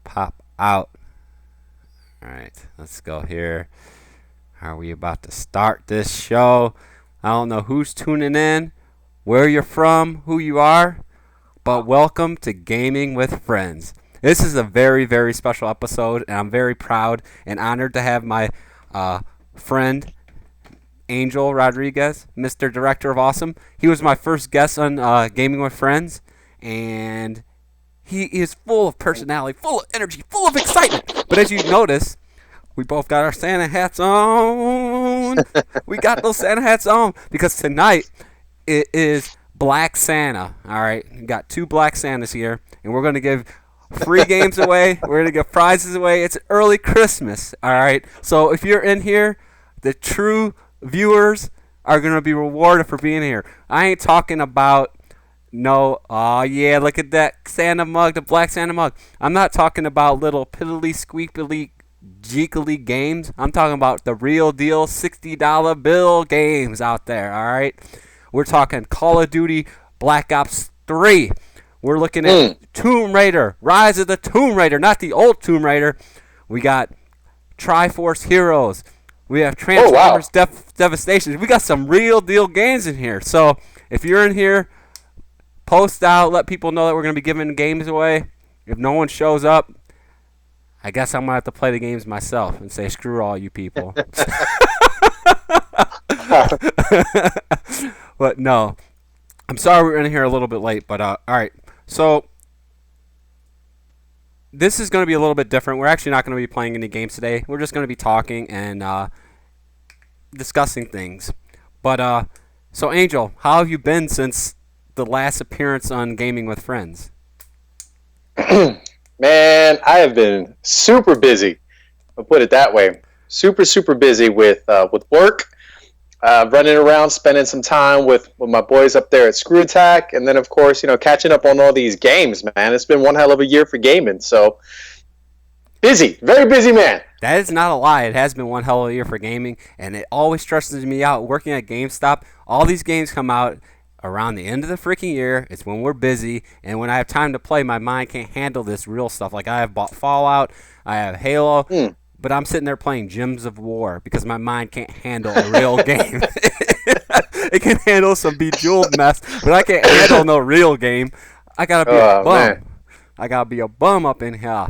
pop out. All right, let's go here. Are we about to start this show? I don't know who's tuning in, where you're from, who you are, but welcome to Gaming with Friends. This is a very, very special episode, and I'm very proud and honored to have my friend, Angel Rodriguez, Mr. Director of Awesome. He was my first guest on Gaming with Friends, and he is full of personality, full of energy, full of excitement. But as you notice, we both got our Santa hats on. We got those Santa hats on because tonight it is Black Santa. All right, we got two Black Santas here, and we're going to give free games away. We're going to give prizes away. It's early Christmas. All right, so if you're in here, the true viewers are going to be rewarded for being here. I ain't talking about oh yeah, look at that Santa mug, the Black Santa mug. I'm not talking about little piddly squeakily jeekily games. I'm talking about the real deal $60 bill games out there, all right? We're talking Call of Duty Black Ops 3. We're looking at Tomb Raider, Rise of the Tomb Raider, not the old Tomb Raider. We got Triforce Heroes. We have Transformers Devastation. We got some real deal games in here. So if you're in here, post out, let people know that we're going to be giving games away. If no one shows up, I guess I'm going to have to play the games myself and say, screw all you people. But no, I'm sorry we're in here a little bit late, but all right. So this is going to be a little bit different. We're actually not going to be playing any games today. We're just going to be talking and discussing things. But so Angel, how have you been since the last appearance on Gaming with Friends? Man, I have been super busy. I'll put it that way. Super busy with work, running around, spending some time with my boys up there at Screw Attack, and then of course, catching up on all these games. Man, it's been one hell of a year for gaming. So busy, very busy, man. That is not a lie. It has been one hell of a year for gaming, and it always stresses me out. Working at GameStop, all these games come out around the end of the freaking year. It's when we're busy, and when I have time to play, my mind can't handle this real stuff. Like I have bought Fallout, I have Halo, but I'm sitting there playing Gems of War because my mind can't handle a real game. It can handle some Bejeweled mess, but I can't handle no real game. I gotta be a bum. Man. I gotta be a bum up in here.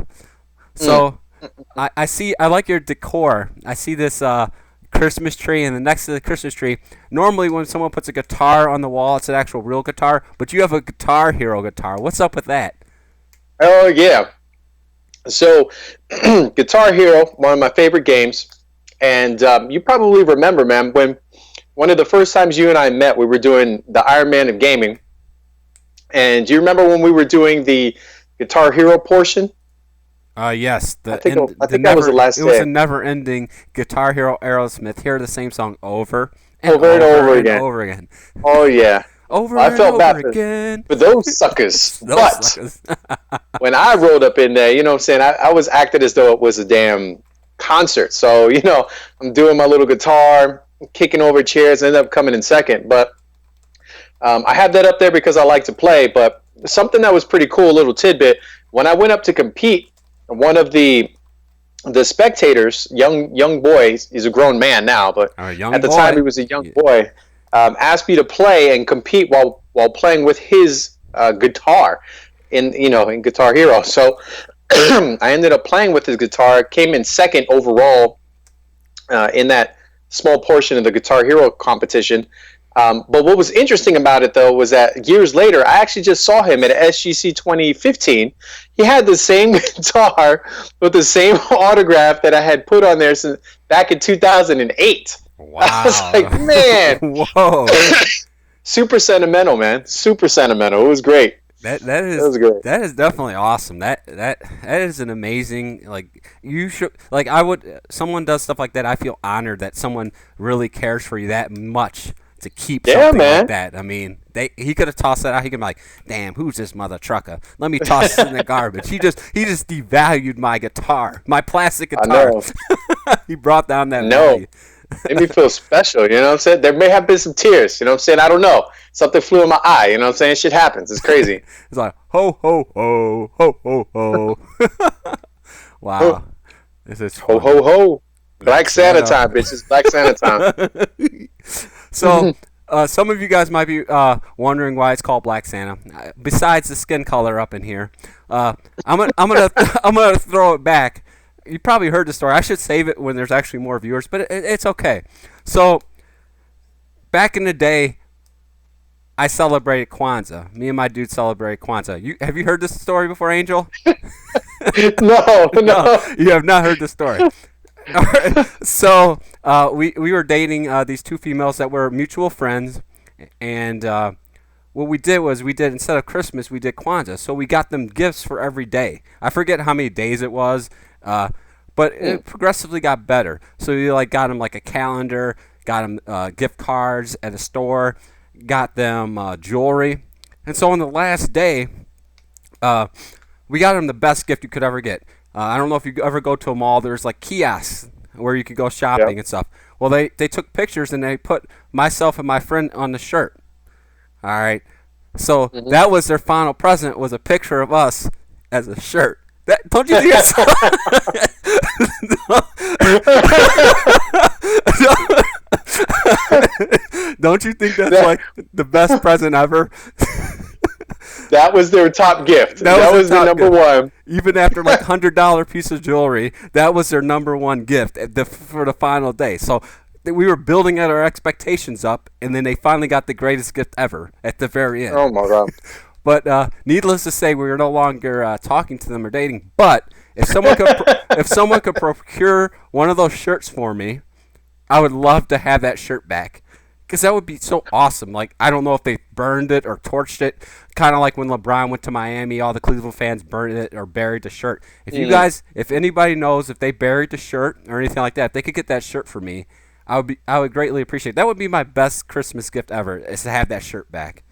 So I like your decor. I see this Christmas tree, and next to the Christmas tree, normally when someone puts a guitar on the wall, it's an actual real guitar, but you have a Guitar Hero guitar. What's up with that? Oh yeah, so Guitar Hero, one of my favorite games, and you probably remember, man, when one of the first times you and I met, we were doing the Iron Man of gaming, and do you remember when we were doing the Guitar Hero portion? Yes. I think that was the last day. It was a never-ending Guitar Hero Aerosmith. Hear the same song over and over again. Oh, yeah. I felt bad again. For those suckers. When I rolled up in there, you know what I'm saying, I was acting as though it was a damn concert. So, I'm doing my little guitar, kicking over chairs, ended up coming in second. But I have that up there because I like to play. But something that was pretty cool, a little tidbit, when I went up to compete, one of the spectators, young boy, he's a grown man now, but at the time he was a young boy, asked me to play and compete while playing with his guitar in Guitar Hero. So I ended up playing with his guitar, came in second overall in that small portion of the Guitar Hero competition. But what was interesting about it, though, was that years later, I actually just saw him at SGC 2015. He had the same guitar with the same autograph that I had put on there since back in 2008. Wow. I was like, man. Whoa. Super sentimental, man. Super sentimental. It was great. That was great. That is definitely awesome. That is an amazing, someone does stuff like that, I feel honored that someone really cares for you that much to keep something like that. I mean, he could have tossed that out. He could be like, "Damn, who's this mother trucker? Let me toss it in the garbage." He just devalued my guitar, my plastic guitar. He brought down that value. Made me feel special, you know what I'm saying? There may have been some tears, you know what I'm saying? I don't know. Something flew in my eye, you know what I'm saying? Shit happens. It's crazy. It's like, ho, ho, ho, ho, ho, ho. Wow. This is Ho, funny. ho, ho. Black Black Santa Santa. time, bitches. Black Santa time. So, some of you guys might be wondering why it's called Black Santa. Besides the skin color up in here, I'm gonna I'm gonna throw it back. You probably heard the story. I should save it when there's actually more viewers, but it's okay. So, back in the day, I celebrated Kwanzaa. Me and my dude celebrated Kwanzaa. Have you heard this story before, Angel? No, No, no. you have not heard the story. All right. So we were dating these two females that were mutual friends, and what we did was instead of Christmas we did Kwanzaa. So we got them gifts for every day. I forget how many days it was, but it progressively got better. So we got them like a calendar, got them gift cards at a store, got them jewelry, and so on the last day, we got them the best gift you could ever get. I don't know if you ever go to a mall. There's like kiosks where you could go shopping and stuff. Well, they took pictures and they put myself and my friend on the shirt. All right. So that was their final present, was a picture of us as a shirt. Don't you think that's don't you think that's like the best present ever? That was their top gift. That was the number one. Even after like $100 piece of jewelry, that was their number one gift for the final day. So we were building our expectations up, and then they finally got the greatest gift ever at the very end. Oh my god! But needless to say, we were no longer talking to them or dating. But if someone could procure one of those shirts for me, I would love to have that shirt back. Because that would be so awesome. Like, I don't know if they burned it or torched it. Kind of like when LeBron went to Miami, all the Cleveland fans burned it or buried the shirt. If anybody knows if they buried the shirt or anything like that, if they could get that shirt for me, I would greatly appreciate it. That would be my best Christmas gift ever, is to have that shirt back.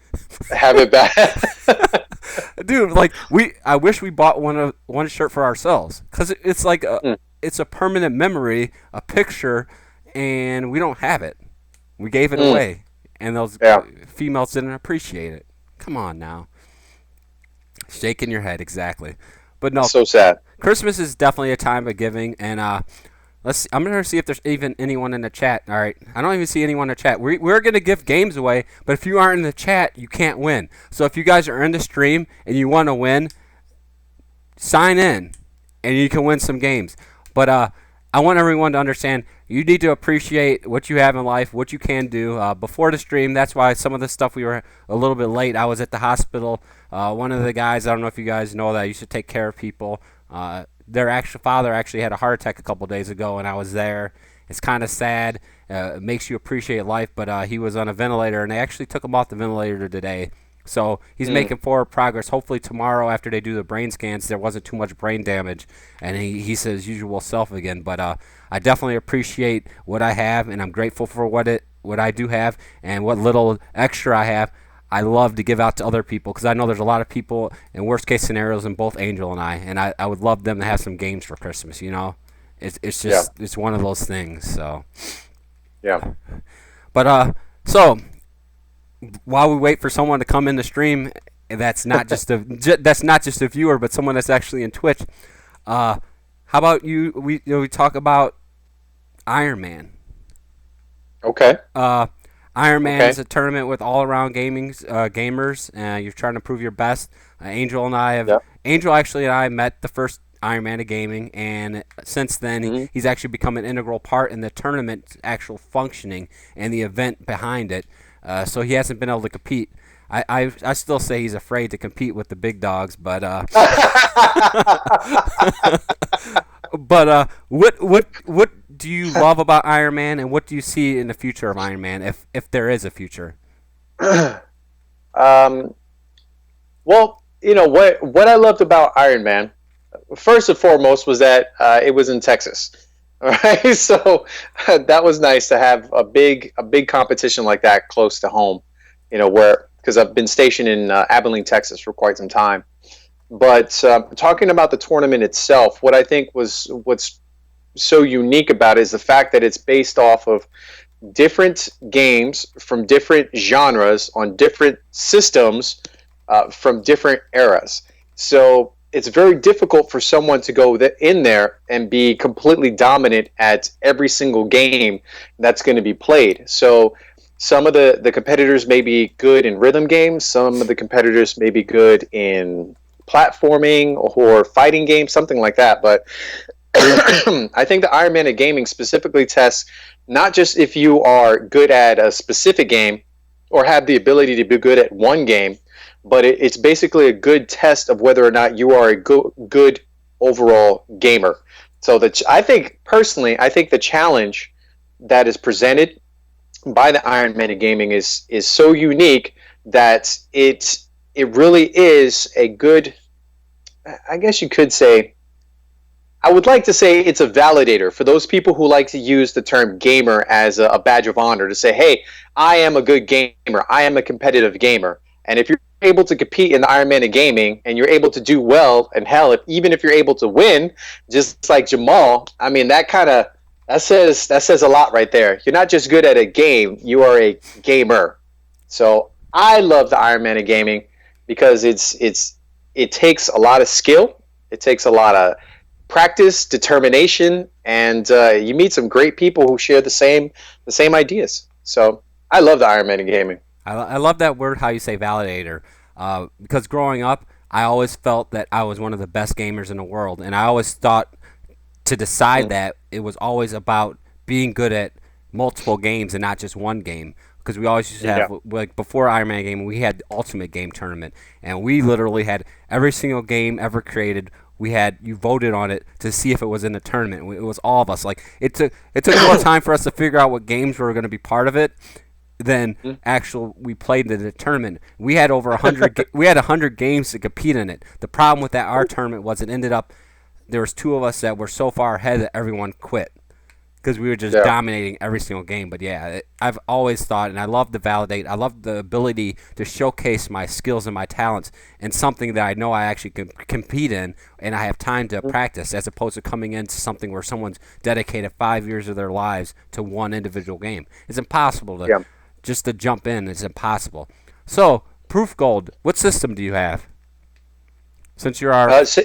Have it back. Dude, I wish we bought one shirt for ourselves. Because it's like it's a permanent memory, a picture, and we don't have it. We gave it away, and those females didn't appreciate it. Come on now. Shaking your head, exactly. But no, so sad. Christmas is definitely a time of giving, and I'm going to see if there's even anyone in the chat. All right, I don't even see anyone in the chat. We're going to give games away, but if you aren't in the chat, you can't win. So if you guys are in the stream and you want to win, sign in, and you can win some games. But I want everyone to understand, you need to appreciate what you have in life, what you can do. Before the stream, that's why some of the stuff we were a little bit late. I was at the hospital. One of the guys, I don't know if you guys know that, used to take care of people. Their actual father actually had a heart attack a couple days ago, and I was there. It's kind of sad. It makes you appreciate life, but he was on a ventilator, and they actually took him off the ventilator today. So he's making forward progress. Hopefully tomorrow, after they do the brain scans, there wasn't too much brain damage, and he's his usual self again. But I definitely appreciate what I have, and I'm grateful for what I do have, and what little extra I have. I love to give out to other people, because I know there's a lot of people in worst case scenarios in both Angel and I would love them to have some games for Christmas. You know, it's just it's one of those things. So yeah. But so. While we wait for someone to come in the stream, that's not just a viewer, but someone that's actually in Twitch. How about you? We talk about Iron Man. Okay. Iron Man is a tournament with all-around gamers. You're trying to prove your best. Angel and I have. Yep. Angel actually and I met the first Iron Man of gaming, and since then he's actually become an integral part in the tournament's actual functioning and the event behind it. So he hasn't been able to compete. I still say he's afraid to compete with the big dogs, but what do you love about Iron Man, and what do you see in the future of Iron Man, if there is a future? Well, what I loved about Iron Man, first and foremost, was that it was in Texas. All right, so that was nice to have a big competition like that close to home, because I've been stationed in Abilene, Texas for quite some time. But talking about the tournament itself, what I think what's so unique about it is the fact that it's based off of different games from different genres on different systems from different eras. So it's very difficult for someone to go in there and be completely dominant at every single game that's going to be played. So some of the competitors may be good in rhythm games. Some of the competitors may be good in platforming or fighting games, something like that. But I think the Iron Man of Gaming specifically tests not just if you are good at a specific game or have the ability to be good at one game, but it's basically a good test of whether or not you are a good overall gamer. So I think personally, I think the challenge that is presented by the Iron Man of Gaming is so unique that it really is a good. I guess you could say I would like to say it's a validator for those people who like to use the term gamer as a badge of honor to say, hey, I am a good gamer. I am a competitive gamer. And if you're able to compete in the Iron Man of gaming and you're able to do well, and hell, even if you're able to win, just like Jamal, I mean, that says a lot right there. You're not just good at a game, you are a gamer. So I love the Iron Man of gaming because it takes a lot of skill. It takes a lot of practice, determination, and you meet some great people who share the same ideas. So I love the Iron Man in gaming. I love that word, how you say validator, because growing up, I always felt that I was one of the best gamers in the world, and I always thought to decide that it was always about being good at multiple games and not just one game. Because we always used to have, Yeah. like before Iron Man Game, we had the Ultimate Game Tournament, and we literally had every single game ever created. We had you voted on it to see if it was in the tournament. It was all of us. Like it took a little time for us to figure out what games were going to be part of it. Then we played in the tournament. We had over 100. We had 100 games to compete in it. The problem with that our tournament was it ended up there was two of us that were so far ahead that everyone quit because we were just Yeah. dominating every single game. But yeah, I've always thought, and I love to validate. I love the ability to showcase my skills and my talents in something that I know I actually can compete in, and I have time to practice, as opposed to coming into something where someone's dedicated 5 years of their lives to one individual game. It's impossible to Yeah. just to jump in. It's impossible. So, Proof Gold, what system do you have? Since you're our, So,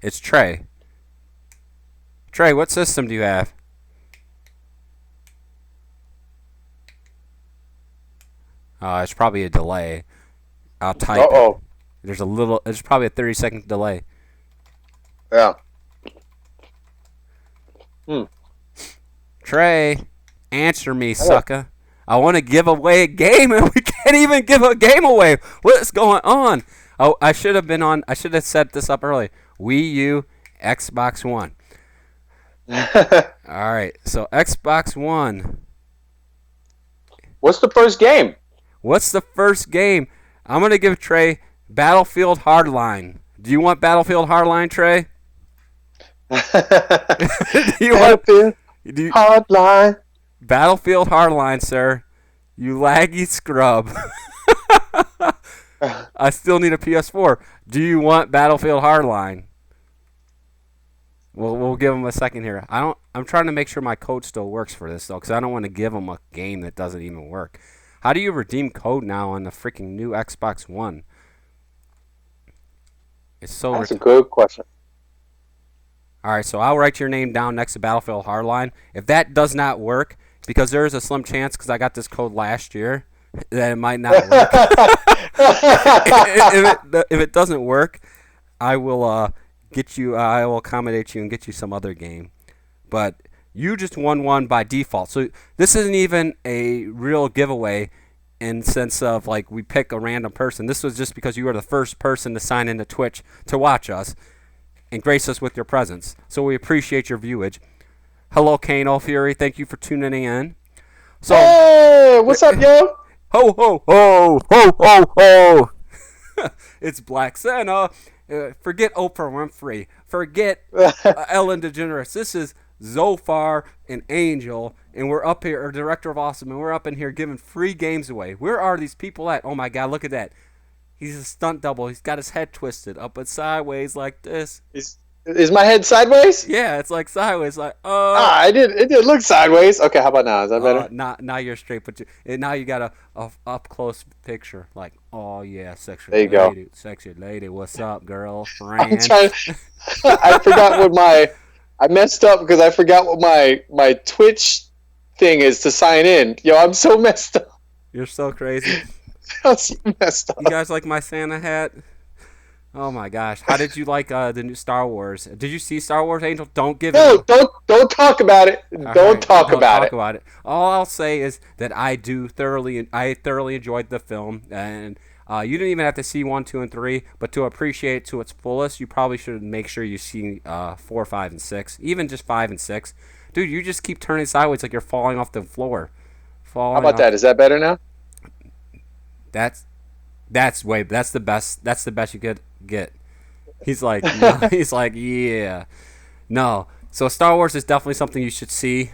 it's Trey. Trey, what system do you have? It's probably a delay. I'll type it. oh. There's probably a 30-second delay. Yeah. Hmm. Trey, answer me, sucker. I want to give away a game, and we can't even give a game away. What's going on? Oh, I should have set this up early. Wii U, Xbox One. All right, so Xbox One. What's the first game? What's the first game? I'm gonna give Trey Battlefield Hardline. Do you want Battlefield Hardline, Trey? do you want Battlefield do you, Hardline. Battlefield Hardline, sir? You laggy scrub. I still need a PS4. Do you want Battlefield Hardline? We'll give him a second here. I'm trying to make sure my code still works for this though, because I don't want to give him a game that doesn't even work. How do you redeem code now on the freaking new Xbox One? It's so. That's a good question. All right, so I'll write your name down next to Battlefield Hardline. If that does not work, because there is a slim chance, because I got this code last year, that it might not work. if it doesn't work, I will get you. I will accommodate you and get you some other game. But you just won one by default. So this isn't even a real giveaway in sense of like we pick a random person. This was just because you were the first person to sign into Twitch to watch us and grace us with your presence. So we appreciate your viewage. Hello, Kano Fury. Thank you for tuning in. So, hey, what's up, yo? Ho, ho, ho, ho, ho, ho. It's Black Santa. Forget Oprah Winfrey. Forget Ellen DeGeneres. This is Zophar and Angel, and we're up here, our Director of Awesome, and we're up in here giving free games away. Where are these people at? Oh my God, look at that. He's a stunt double. He's got his head twisted up and sideways like this. Is my head sideways? Yeah, it's like sideways, like it did look sideways. Okay, how about now? Is that better? Now you're straight, but now you got a up close picture, like Oh yeah, sexy There you go. lady, sexy lady. What's up, I'm girlfriend? trying. I forgot what my. I messed up because I forgot what my Twitch thing is to sign in. Yo, I'm so messed up. You're so crazy. I'm so messed You up. guys like my Santa hat? Oh my gosh. How did you like the new Star Wars? Did you see Star Wars Angel? Don't give it No, a. don't talk about it. All Don't right, talk don't about talk it. about it. All I'll say is that I thoroughly enjoyed the film, and you didn't even have to see 1, 2, and 3, but to appreciate it to its fullest, you probably should make sure you see 4, 5, and 6, even just 5 and 6. Dude, you just keep turning sideways like you're falling off the floor, How falling about that? off. Is that better now? That's that's the best. That's the best you could get. He's like, no. He's like, yeah. No. So Star Wars is definitely something you should see.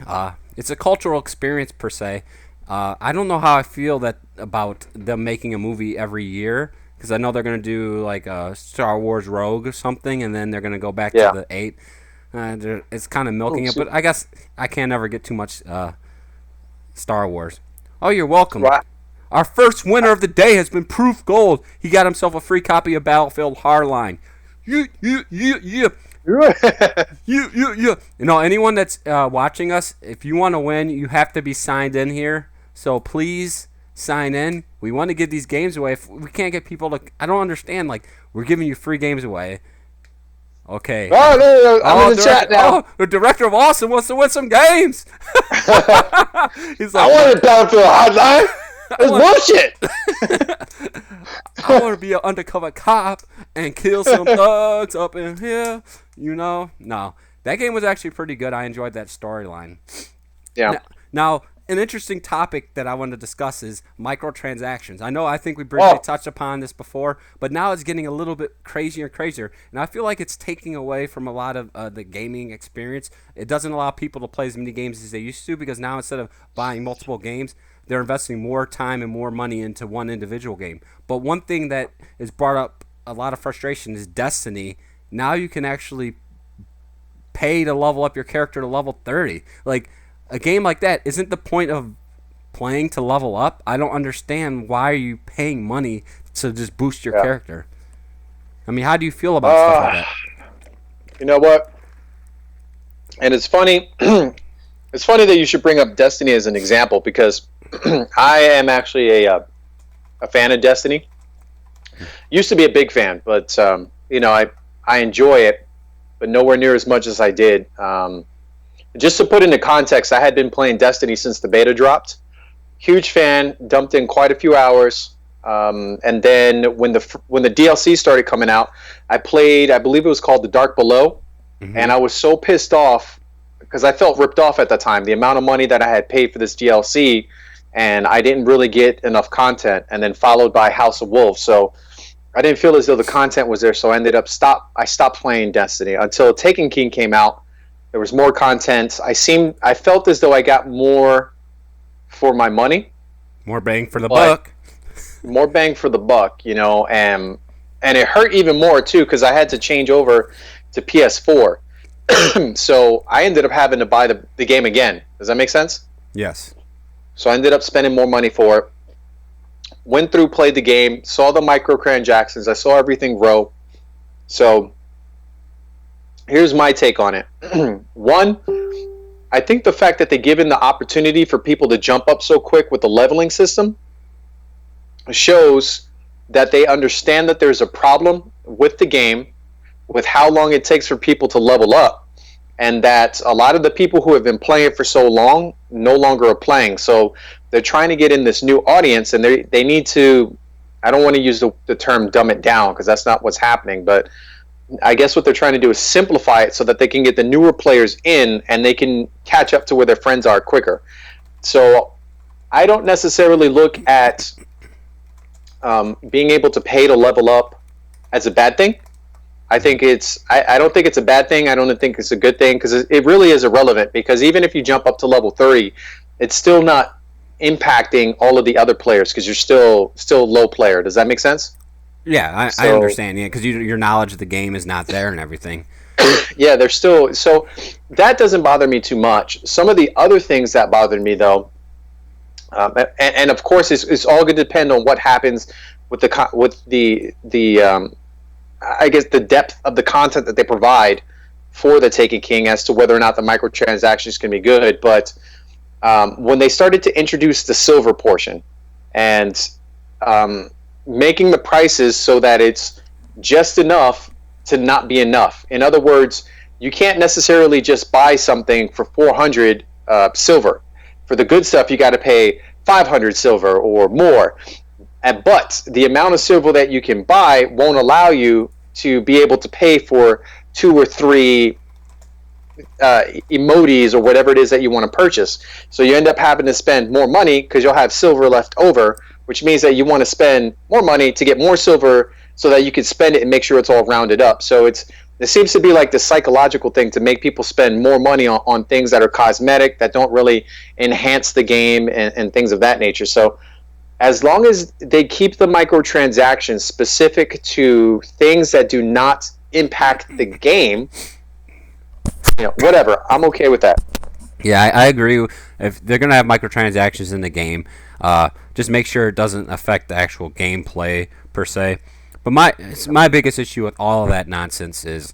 It's a cultural experience per se. I don't know how I feel that about them making a movie every year because I know they're gonna do like a Star Wars Rogue or something, and then they're gonna go back to Yeah. the 8. It's kind of Oh, milking it, shoot. but I guess I can't ever get too much Star Wars. Oh, you're welcome. Right. Our first winner of the day has been Proof Gold. He got himself a free copy of Battlefield Hardline. You, you, you, you. You know, anyone that's watching us, if you want to win, you have to be signed in here. So please sign in. We want to give these games away. If we can't get people to, I don't understand. Like, we're giving you free games away. Okay. Oh, no, I'm in the chat director, now. the director of Awesome wants to win some games. He's I like, wanted Battlefield Hotline. That's bullshit. I want to be an undercover cop and kill some thugs up in here. You know? No. That game was actually pretty good. I enjoyed that storyline. Yeah. Now, an interesting topic that I want to discuss is microtransactions. I think we briefly touched upon this before, but now it's getting a little bit crazier and crazier, and I feel like it's taking away from a lot of the gaming experience. It doesn't allow people to play as many games as they used to because now instead of buying multiple games, they're investing more time and more money into one individual game. But one thing that has brought up a lot of frustration is Destiny. Now you can actually pay to level up your character to level 30. Like, a game like that, isn't the point of playing to level up? I don't understand why are you paying money to just boost your character. I mean, how do you feel about stuff like that? You know what? And it's funny. It's funny that you should bring up Destiny as an example because I am actually a fan of Destiny. Used to be a big fan, but I enjoy it, but nowhere near as much as I did. Just to put into context, I had been playing Destiny since the beta dropped. Huge fan, dumped in quite a few hours, and then when the DLC started coming out, I played. I believe it was called The Dark Below, and I was so pissed off because I felt ripped off at the time. The amount of money that I had paid for this DLC, and I didn't really get enough content. And then followed by House of Wolves, so I didn't feel as though the content was there. So I stopped playing Destiny until Taken King came out. There was more content. I felt as though I got more for my money. More bang for the buck. More bang for the buck, and it hurt even more too because I had to change over to PS4. So I ended up having to buy the game again. Does that make sense? Yes. So I ended up spending more money for it. Went through, played the game, saw the microtransactions. I saw everything grow. So here's my take on it. One, I think the fact that they given the opportunity for people to jump up so quick with the leveling system shows that they understand that there's a problem with the game, with how long it takes for people to level up, and that a lot of the people who have been playing for so long no longer are playing. So they're trying to get in this new audience, and they need to, I don't want to use the term dumb it down because that's not what's happening, but I guess what they're trying to do is simplify it so that they can get the newer players in and they can catch up to where their friends are quicker. So I don't necessarily look at being able to pay to level up as a bad thing. I don't think it's a bad thing. I don't think it's a good thing because it really is irrelevant because even if you jump up to level 30, it's still not impacting all of the other players because you're still low player. Does that make sense? Yeah, I understand. Yeah, because your knowledge of the game is not there and everything. Yeah, they're still. So that doesn't bother me too much. Some of the other things that bothered me, though, and of course, it's all going to depend on what happens with the I guess the depth of the content that they provide for the Taken King as to whether or not the microtransactions can be good. But when they started to introduce the silver portion and making the prices so that it's just enough to not be enough. In other words, you can't necessarily just buy something for 400 silver. For the good stuff, you got to pay 500 silver or more. But the amount of silver that you can buy won't allow you to be able to pay for 2 or 3 emojis or whatever it is that you want to purchase. So you end up having to spend more money because you'll have silver left over, which means that you want to spend more money to get more silver so that you can spend it and make sure it's all rounded up. So it seems to be like the psychological thing to make people spend more money on things that are cosmetic, that don't really enhance the game and things of that nature. So as long as they keep the microtransactions specific to things that do not impact the game, whatever, I'm okay with that. Yeah, I agree. If they're gonna have microtransactions in the game, just make sure it doesn't affect the actual gameplay per se. But my biggest issue with all of that nonsense is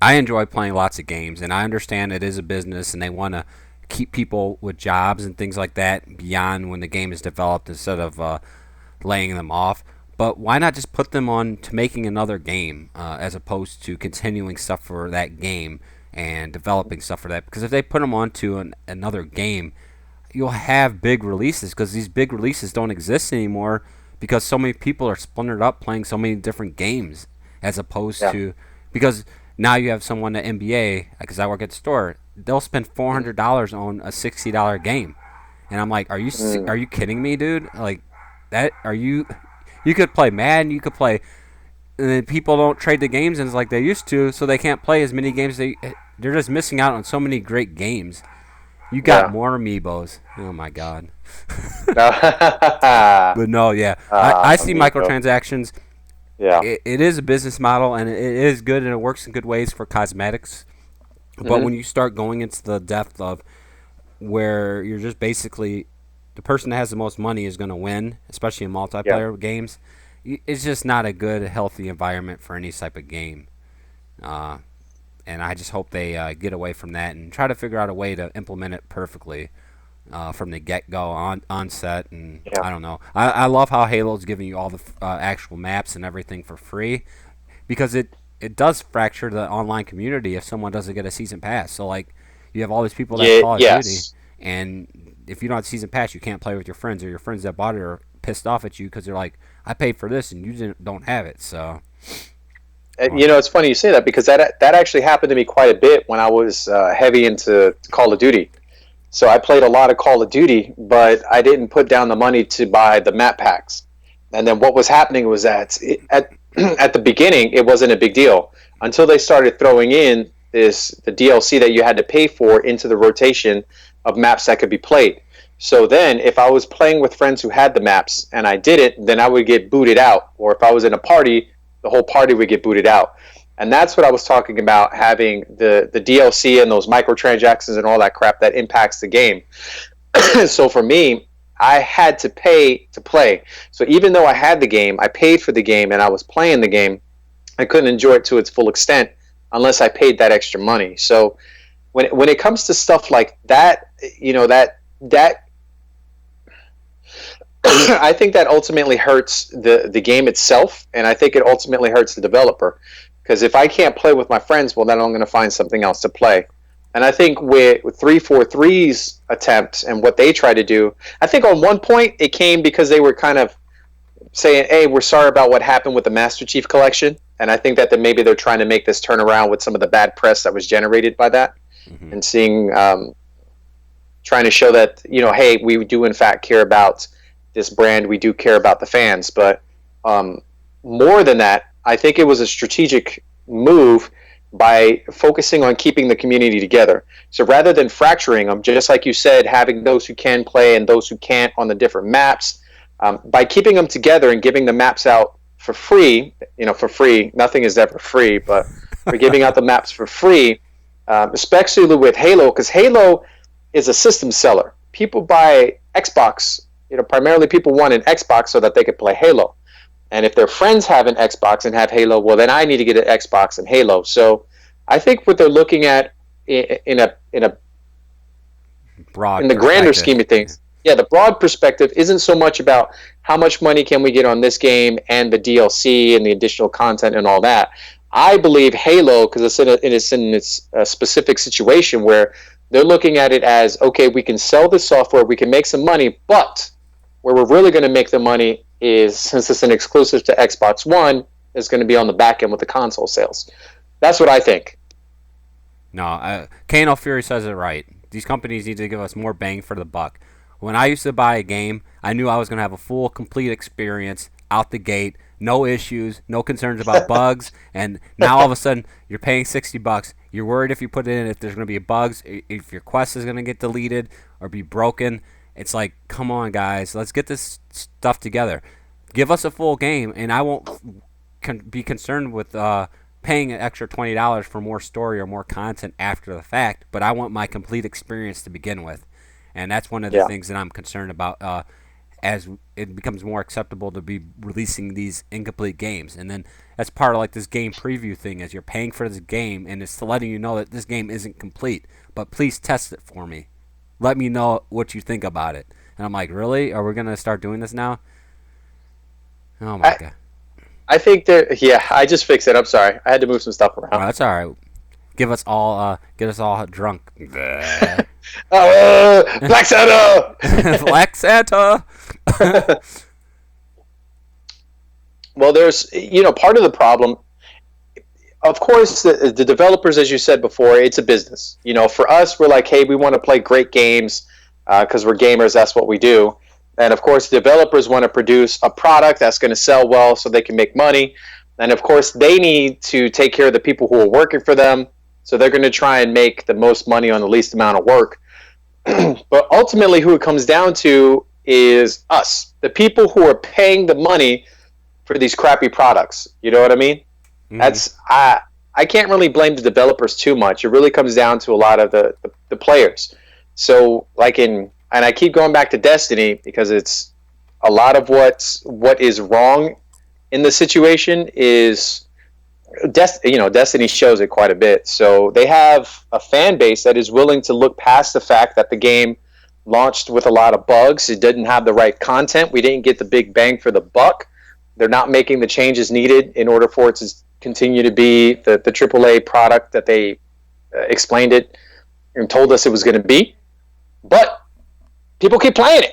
I enjoy playing lots of games, and I understand it is a business, and they want to keep people with jobs and things like that beyond when the game is developed instead of laying them off. But why not just put them on to making another game as opposed to continuing stuff for that game and developing stuff for that? Because if they put them onto another game, you'll have big releases, because these big releases don't exist anymore because so many people are splintered up playing so many different games as opposed to, because now you have someone at NBA, because I work at the store, they'll spend $400 on a $60 game, and I'm like, are you kidding me, dude? Like that? You could play Madden, you could play, and then people don't trade the games in like they used to, so they can't play as many games. They're just missing out on so many great games. You got more amiibos. Oh my god. But no, yeah, I see microtransactions. Yeah, it is a business model, and it is good, and it works in good ways for cosmetics. But when you start going into the depth of where you're just basically the person that has the most money is going to win, especially in multiplayer games, it's just not a good, healthy environment for any type of game. And I just hope they get away from that and try to figure out a way to implement it perfectly from the get-go on set. And I don't know. I love how Halo's giving you all the actual maps and everything for free, because it does fracture the online community if someone doesn't get a season pass. So, like, you have all these people that Call of Duty, and if you don't have a season pass, you can't play with your friends, or your friends that bought it are pissed off at you because they're like, I paid for this and you don't have it. So, it's funny you say that, because that actually happened to me quite a bit when I was heavy into Call of Duty. So I played a lot of Call of Duty, but I didn't put down the money to buy the map packs. And then what was happening was that at the beginning, it wasn't a big deal until they started throwing in the DLC that you had to pay for into the rotation of maps that could be played. So then if I was playing with friends who had the maps and I didn't, then I would get booted out. Or if I was in a party, the whole party would get booted out. And that's what I was talking about, having the DLC and those microtransactions and all that crap that impacts the game. So for me, I had to pay to play. So even though I had the game, I paid for the game, and I was playing the game, I couldn't enjoy it to its full extent unless I paid that extra money. So when it comes to stuff like that, that I think that ultimately hurts the game itself, and I think it ultimately hurts the developer. Because if I can't play with my friends, well, then I'm going to find something else to play. And I think with 343's attempt and what they try to do, I think on one point it came because they were kind of saying, hey, we're sorry about what happened with the Master Chief Collection. And I think that maybe they're trying to make this turnaround with some of the bad press that was generated by that. And seeing, trying to show that, hey, we do in fact care about this brand. We do care about the fans. But more than that, I think it was a strategic move by focusing on keeping the community together. So rather than fracturing them, just like you said, having those who can play and those who can't on the different maps, by keeping them together and giving the maps out for free, nothing is ever free, but we're giving out the maps for free, especially with Halo, because Halo is a system seller. People buy Xbox, primarily people want an Xbox so that they could play Halo. And if their friends have an Xbox and have Halo, well, then I need to get an Xbox and Halo. So I think what they're looking at in a broad in the grander scheme of things, the broad perspective isn't so much about how much money can we get on this game and the DLC and the additional content and all that. I believe Halo, because it's in its specific situation where they're looking at it as, okay, we can sell this software, we can make some money, but where we're really going to make the money is, since it's an exclusive to Xbox One, is going to be on the back end with the console sales. That's what I think. No, Kano Fury says it right. These companies need to give us more bang for the buck. When I used to buy a game, I knew I was going to have a full, complete experience out the gate, no issues, no concerns about bugs, and now all of a sudden you're paying $60. You're worried if you put it in if there's going to be bugs, if your quest is going to get deleted or be broken. It's like, come on, guys, let's get this stuff together. Give us a full game, and I won't be concerned with paying an extra $20 for more story or more content after the fact, but I want my complete experience to begin with. And that's one of the things that I'm concerned about as it becomes more acceptable to be releasing these incomplete games. And then that's part of like this game preview thing, is you're paying for this game and it's letting you know that this game isn't complete, but please test it for me. Let me know what you think about it. And I'm like, really? Are we going to start doing this now? Oh, my God. I think that, I just fixed it. I'm sorry. I had to move some stuff around. Oh, that's all right. Get us all drunk. Black Santa! Black Santa! Well, there's, part of the problem, of course, the developers, as you said before, it's a business. For us, we're like, hey, we want to play great games because we're gamers, that's what we do. And, of course, developers want to produce a product that's going to sell well so they can make money. And, of course, they need to take care of the people who are working for them. So they're going to try and make the most money on the least amount of work. But ultimately, who it comes down to is us, the people who are paying the money for these crappy products. You know what I mean? Mm-hmm. I can't really blame the developers too much. It really comes down to a lot of the players. So and I keep going back to Destiny because it's a lot of what is wrong in the situation is Destiny shows it quite a bit. So they have a fan base that is willing to look past the fact that the game launched with a lot of bugs. It didn't have the right content. We didn't get the big bang for the buck. They're not making the changes needed in order for it to continue to be the AAA product that they explained it and told us it was going to be. But people keep playing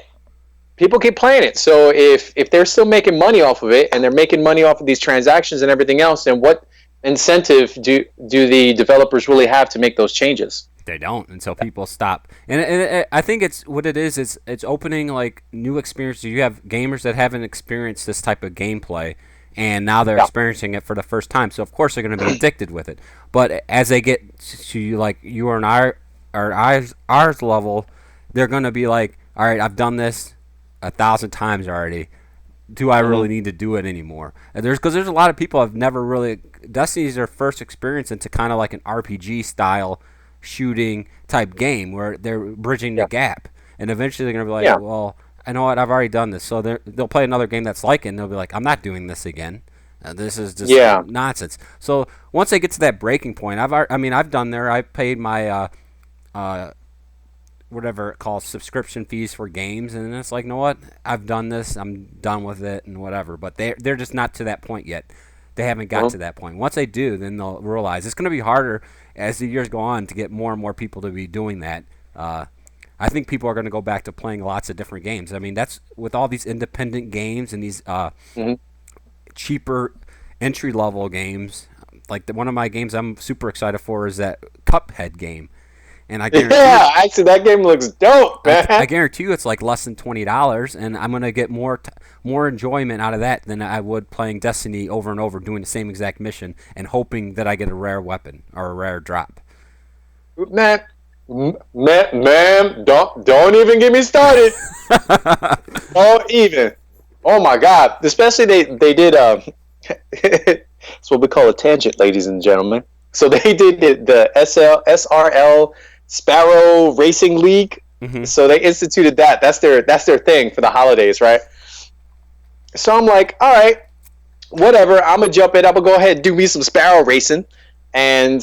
it. So if they're still making money off of it and they're making money off of these transactions and everything else, then what incentive do the developers really have to make those changes? They don't until people stop. And I think it's what it is. It's opening like new experiences. You have gamers that haven't experienced this type of gameplay, and now they're experiencing it for the first time. So of course they're going to be addicted with it. But as they get to like you and ours level, they're going to be like, all right, I've done this 1,000 times already. Do I really need to do it anymore? Because there's a lot of people have never really. Destiny's their first experience into kind of like an RPG style shooting type game where they're bridging the gap, and eventually they're gonna be like, well, I know what, I've already done this, so they'll play another game that's like it, and they'll be like, I'm not doing this again. This is just nonsense. So once they get to that breaking point, I've done there. I paid my whatever it calls subscription fees for games, and it's like, you know what, I've done this, I'm done with it, and whatever. But they're just not to that point yet. They haven't got to that point. Once they do, then they'll realize it's going to be harder as the years go on to get more and more people to be doing that. I think people are going to go back to playing lots of different games. I mean, that's with all these independent games and these cheaper entry-level games. Like one of my games I'm super excited for is that Cuphead game. And I guarantee actually, that game looks dope, man. I guarantee you it's like less than $20, and I'm going to get more enjoyment out of that than I would playing Destiny over and over, doing the same exact mission and hoping that I get a rare weapon or a rare drop. Ma'am, don't even get me started. Don't even. Oh my God! Especially they did. It's what we call a tangent, ladies and gentlemen. So they did the SRL Sparrow Racing League. Mm-hmm. So they instituted that. That's their thing for the holidays, right? So I'm like, all right, whatever. I'm gonna jump in. I'm gonna go ahead and do me some sparrow racing, and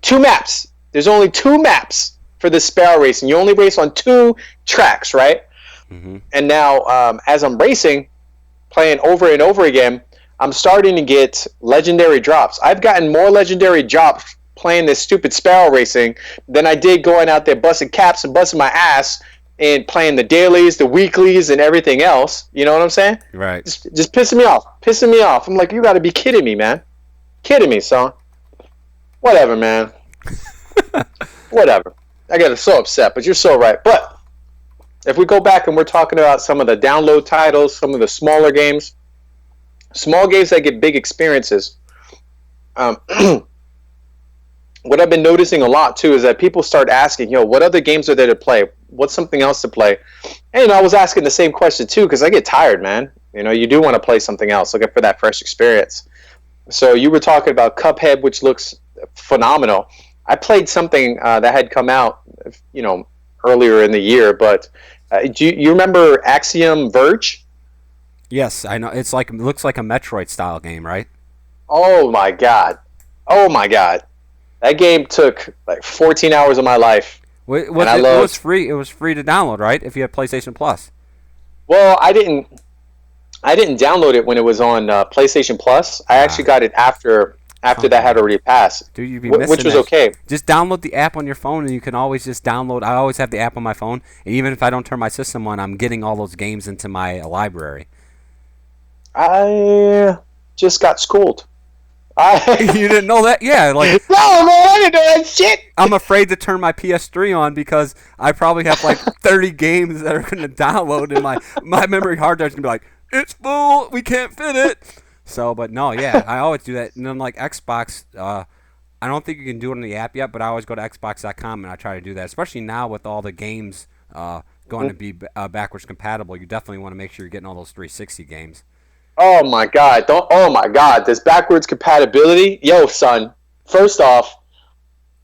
2 maps. There's only 2 maps for the sparrow racing. You only race on 2 tracks, right? Mm-hmm. And now, as I'm racing, playing over and over again, I'm starting to get legendary drops. I've gotten more legendary drops playing this stupid sparrow racing than I did going out there busting caps and busting my ass and playing the dailies, the weeklies, and everything else. You know what I'm saying? Right. Just pissing me off. Pissing me off. I'm like, you got to be kidding me, man. Kidding me, son. Whatever, man. Whatever. I get so upset, but you're so right. But if we go back and we're talking about some of the download titles, some of the smaller games, small games that get big experiences, what I've been noticing a lot too is that people start asking, what other games are there to play? What's something else to play? And I was asking the same question too because I get tired, man. You do want to play something else, looking for that fresh experience. So you were talking about Cuphead, which looks phenomenal. I played something that had come out, earlier in the year, but do you remember Axiom Verge? Yes, I know. It looks like a Metroid style game, right? Oh my god. Oh my god. That game took like 14 hours of my life. It was free. It was free to download, right? If you had PlayStation Plus. Well, I didn't download it when it was on PlayStation Plus. I actually got it after that had already passed. Dude, you'd be missing which was okay. Just download the app on your phone, and you can always just download. I always have the app on my phone, and even if I don't turn my system on, I'm getting all those games into my library. I just got schooled. You didn't know that? Yeah, like no, man, I didn't know that shit. I'm afraid to turn my PS3 on because I probably have like 30 games that are going to download, and my memory hard drive's going to be like, it's full, we can't fit it. So, but no, yeah, I always do that. And then like Xbox, I don't think you can do it on the app yet, but I always go to Xbox.com and I try to do that, especially now with all the games going to be backwards compatible. You definitely want to make sure you're getting all those 360 games. Oh my god! Oh my god! This backwards compatibility, yo, son. First off,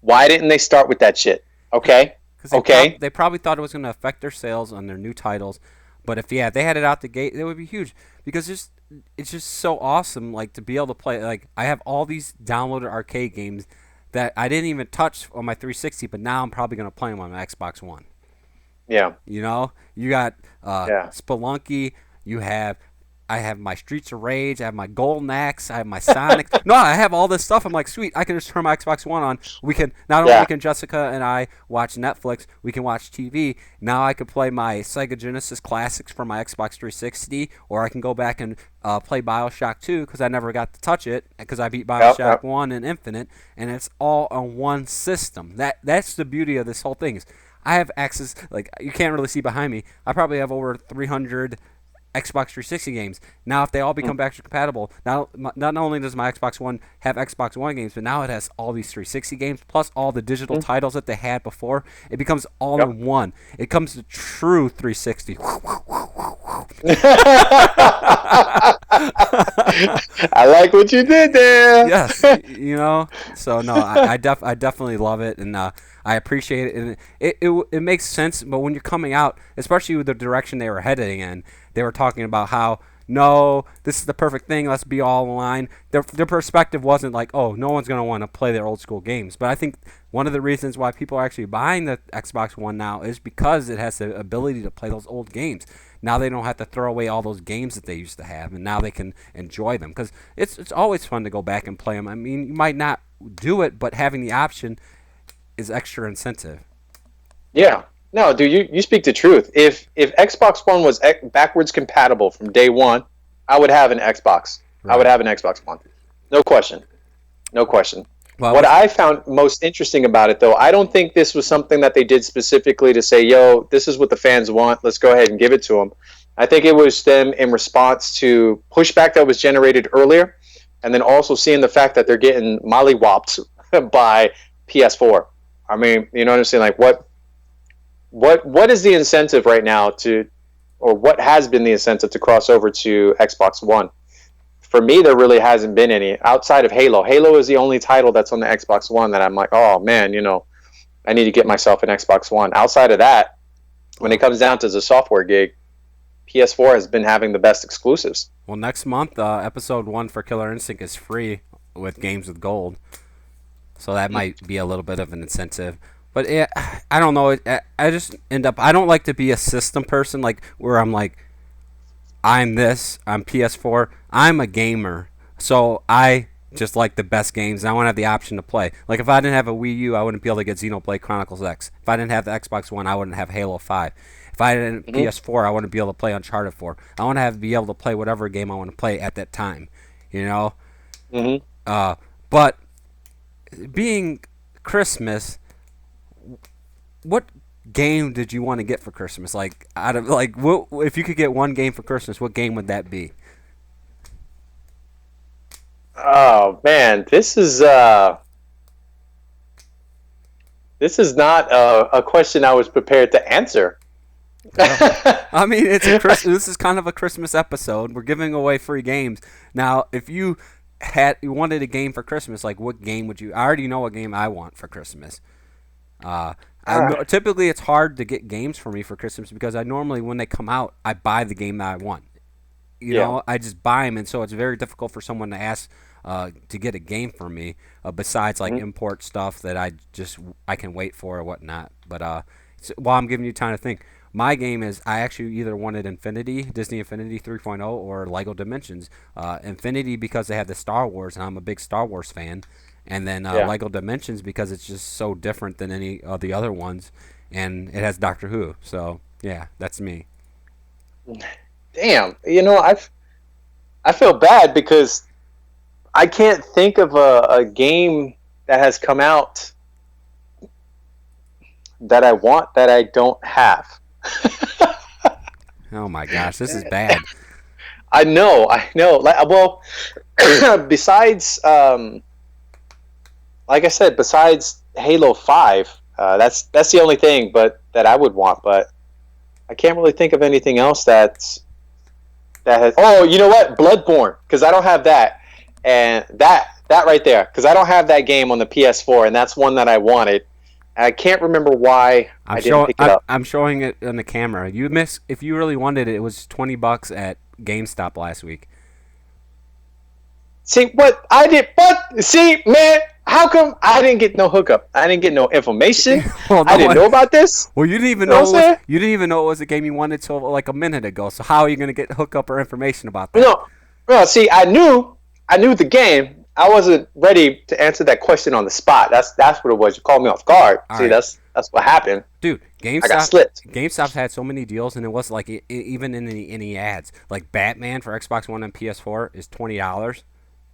why didn't they start with that shit? Okay. Because they probably thought it was going to affect their sales on their new titles, but if they had it out the gate, it would be huge. Because it's just so awesome, like to be able to play. Like I have all these downloaded arcade games that I didn't even touch on my 360, but now I'm probably going to play them on my Xbox One. Yeah. You got Spelunky. I have my Streets of Rage. I have my Golden Axe. I have my Sonic. No, I have all this stuff. I'm like, sweet. I can just turn my Xbox One on. We can not only can Jessica and I watch Netflix, we can watch TV. Now I can play my Sega Genesis classics for my Xbox 360, or I can go back and play BioShock 2 because I never got to touch it because I beat BioShock 1 and Infinite, and it's all on one system. That's the beauty of this whole thing. Is I have access. Like you can't really see behind me. I probably have over 300 Xbox 360 games. Now, if they all become backwards compatible, not only does my Xbox One have Xbox One games, but now it has all these 360 games plus all the digital titles that they had before. It becomes all in one. It comes to true 360. I like what you did there. Yes, So no, I definitely love it, and I appreciate it, and it makes sense. But when you're coming out, especially with the direction they were heading in, they were talking about how no, this is the perfect thing. Let's be all in line. Their perspective wasn't like, oh, no one's gonna want to play their old school games. But I think one of the reasons why people are actually buying the Xbox One now is because it has the ability to play those old games. Now they don't have to throw away all those games that they used to have, and now they can enjoy them. Because it's always fun to go back and play them. I mean, you might not do it, but having the option is extra incentive. Yeah. No, dude, you speak the truth. If Xbox One was backwards compatible from day one, I would have an Xbox. Right. I would have an Xbox One. No question. No question. Well, what I found most interesting about it, though, I don't think this was something that they did specifically to say, yo, this is what the fans want. Let's go ahead and give it to them. I think it was them in response to pushback that was generated earlier, and then also seeing the fact that they're getting mollywopped by PS4. I mean, you know what I'm saying? Like, what is the incentive right now or what has been the incentive to cross over to Xbox One? For me, there really hasn't been any outside of Halo. Halo is the only title that's on the Xbox One that I'm like, oh man, I need to get myself an Xbox One. Outside of that, when it comes down to the software gig, PS4 has been having the best exclusives. Well, next month, episode 1 for Killer Instinct is free with Games with Gold. So that might be a little bit of an incentive. But I don't know. I just end up. I don't like to be a system person, like where I'm like, I'm this. I'm PS4. I'm a gamer, so I just like the best games, and I want to have the option to play. Like if I didn't have a Wii U, I wouldn't be able to get Xenoblade Chronicles X. If I didn't have the Xbox One, I wouldn't have Halo 5. If I didn't PS4, I wouldn't be able to play Uncharted 4. I want to be able to play whatever game I want to play at that time. You know. Mm-hmm. But being Christmas, what game did you want to get for Christmas? Like out of like, what, if you could get one game for Christmas, what game would that be? Oh man, this is not a question I was prepared to answer. I mean, it's a this is kind of a Christmas episode. We're giving away free games. Now, if you wanted a game for Christmas, like what game would you? I already know what game I want for Christmas. Typically, it's hard to get games for me for Christmas because I normally, when they come out, I buy the game that I want. You know, I just buy them, and so it's very difficult for someone to ask to get a game for me. Besides like import stuff that I can wait for or whatnot. But while I'm giving you time to think, my game is I actually either wanted Disney Infinity 3.0, or Lego Dimensions. Infinity because they have the Star Wars, and I'm a big Star Wars fan. And then Lego Dimensions because it's just so different than any of the other ones, and it has Doctor Who. So yeah, that's me. Damn, I feel bad because I can't think of a game that has come out that I want that I don't have. Oh my gosh, this is bad. I know. Like, well, besides, like I said, besides Halo 5, that's the only thing, but that I would want. But I can't really think of anything else that has. Oh, you know what? Bloodborne, because I don't have that, and that right there, because I don't have that game on the PS4, and that's one that I wanted. I can't remember why I didn't pick it up. I'm showing it on the camera. If you really wanted it, it was $20 at GameStop last week. See what I did? But see, man, how come I didn't get no hookup? I didn't get no information. Well, no, I didn't know about this. Well, you didn't even know. You didn't even know it was a game you wanted till like a minute ago. So how are you going to get hookup or information about that? No. See, I knew the game. I wasn't ready to answer that question on the spot. That's what it was. You called me off guard. All see, right. that's what happened. Dude, I got slipped. GameStop's had so many deals, and it wasn't like even in any ads. Like Batman for Xbox One and PS4 is $20,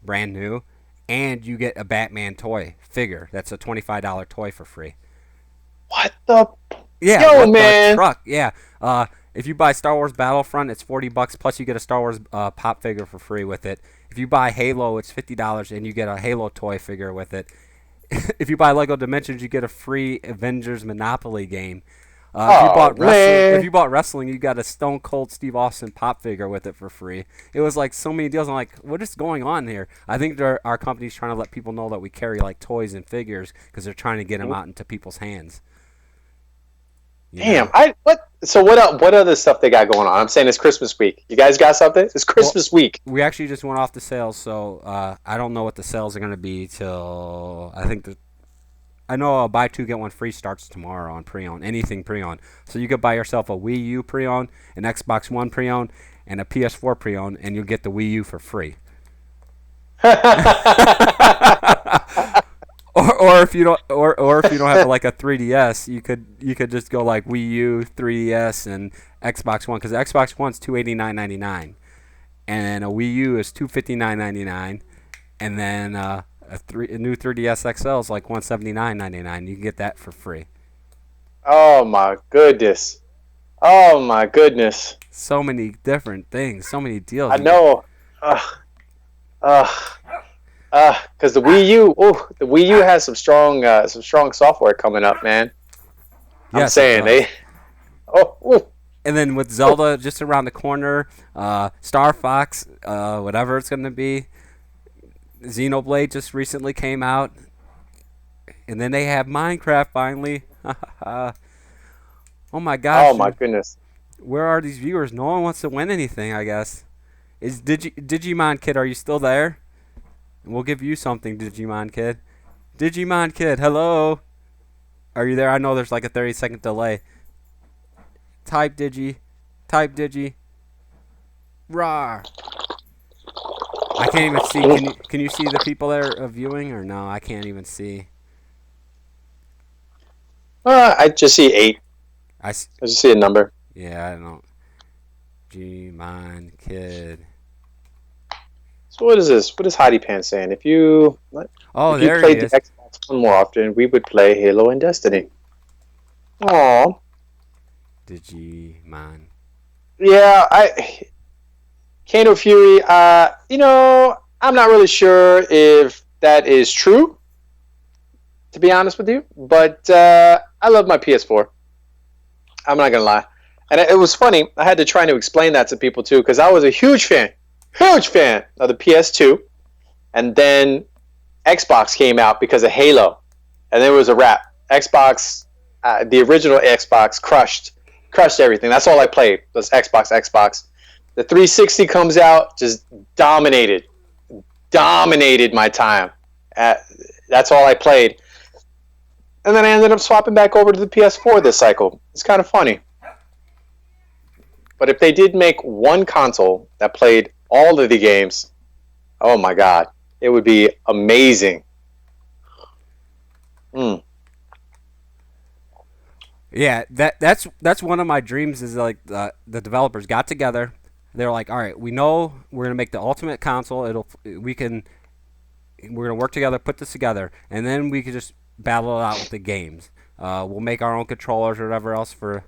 brand new, and you get a Batman toy figure. That's a $25 toy for free. What the? Yeah, yo, man. The truck. Yeah. If you buy Star Wars Battlefront, it's $40 plus you get a Star Wars pop figure for free with it. If you buy Halo, it's $50 and you get a Halo toy figure with it. If you buy Lego Dimensions, you get a free Avengers Monopoly game. If you bought wrestling, you got a Stone Cold Steve Austin pop figure with it for free. It was like so many deals. I'm like, what is going on here? I think our company's trying to let people know that we carry like toys and figures because they're trying to get them out into people's hands. Damn, So what other stuff they got going on? I'm saying it's Christmas week. You guys got something? It's Christmas week. We actually just went off the sales, so I don't know what the sales are going to be till I know buy two get one free starts tomorrow on pre-owned. Anything pre-owned. So you could buy yourself a Wii U pre-owned, an Xbox One pre-owned, and a PS4 pre-owned, and you'll get the Wii U for free. Or if you don't have like a 3DS, you could just go like Wii U, 3DS, and Xbox One, because Xbox One's $289.99, and a Wii U is $259.99, and then a new 3DS XL is like $179.99. You can get that for free. Oh my goodness! So many different things, so many deals. I know. Because the Wii U has some strong software coming up, man. I'm saying And then with Zelda just around the corner, Star Fox, whatever it's gonna be, Xenoblade just recently came out, and then they have Minecraft finally. Oh my gosh! Oh my goodness! Where are these viewers? No one wants to win anything, I guess. Is Digimon Kid? Are you still there? We'll give you something, Digimon Kid. Digimon Kid, hello. Are you there? I know there's like a 30-second delay. Type Digi. Type Digi. Rawr. I can't even see. Can you see the people there viewing or no? I can't even see. I just see 8. I just see a number. Yeah, I don't. Digimon Kid. So what is this? What is Hottiepants saying? If you played the Xbox One more often, we would play Halo and Destiny. Aww. Digimon. Yeah, Kano Fury, I'm not really sure if that is true, to be honest with you, but I love my PS4. I'm not going to lie. And it was funny. I had to try to explain that to people, too, because I was a huge fan of the PS2. And then Xbox came out because of Halo. And there was a wrap. Xbox, the original Xbox, crushed everything. That's all I played was Xbox. The 360 comes out, just dominated my time. That's all I played. And then I ended up swapping back over to the PS4 this cycle. It's kind of funny. But if they did make one console that played all of the games, oh my God, it would be amazing. Yeah, that's one of my dreams. Is like the developers got together. They're like, all right, we know we're gonna make the ultimate console. We're gonna work together, put this together, and then we could just battle it out with the games. We'll make our own controllers or whatever else for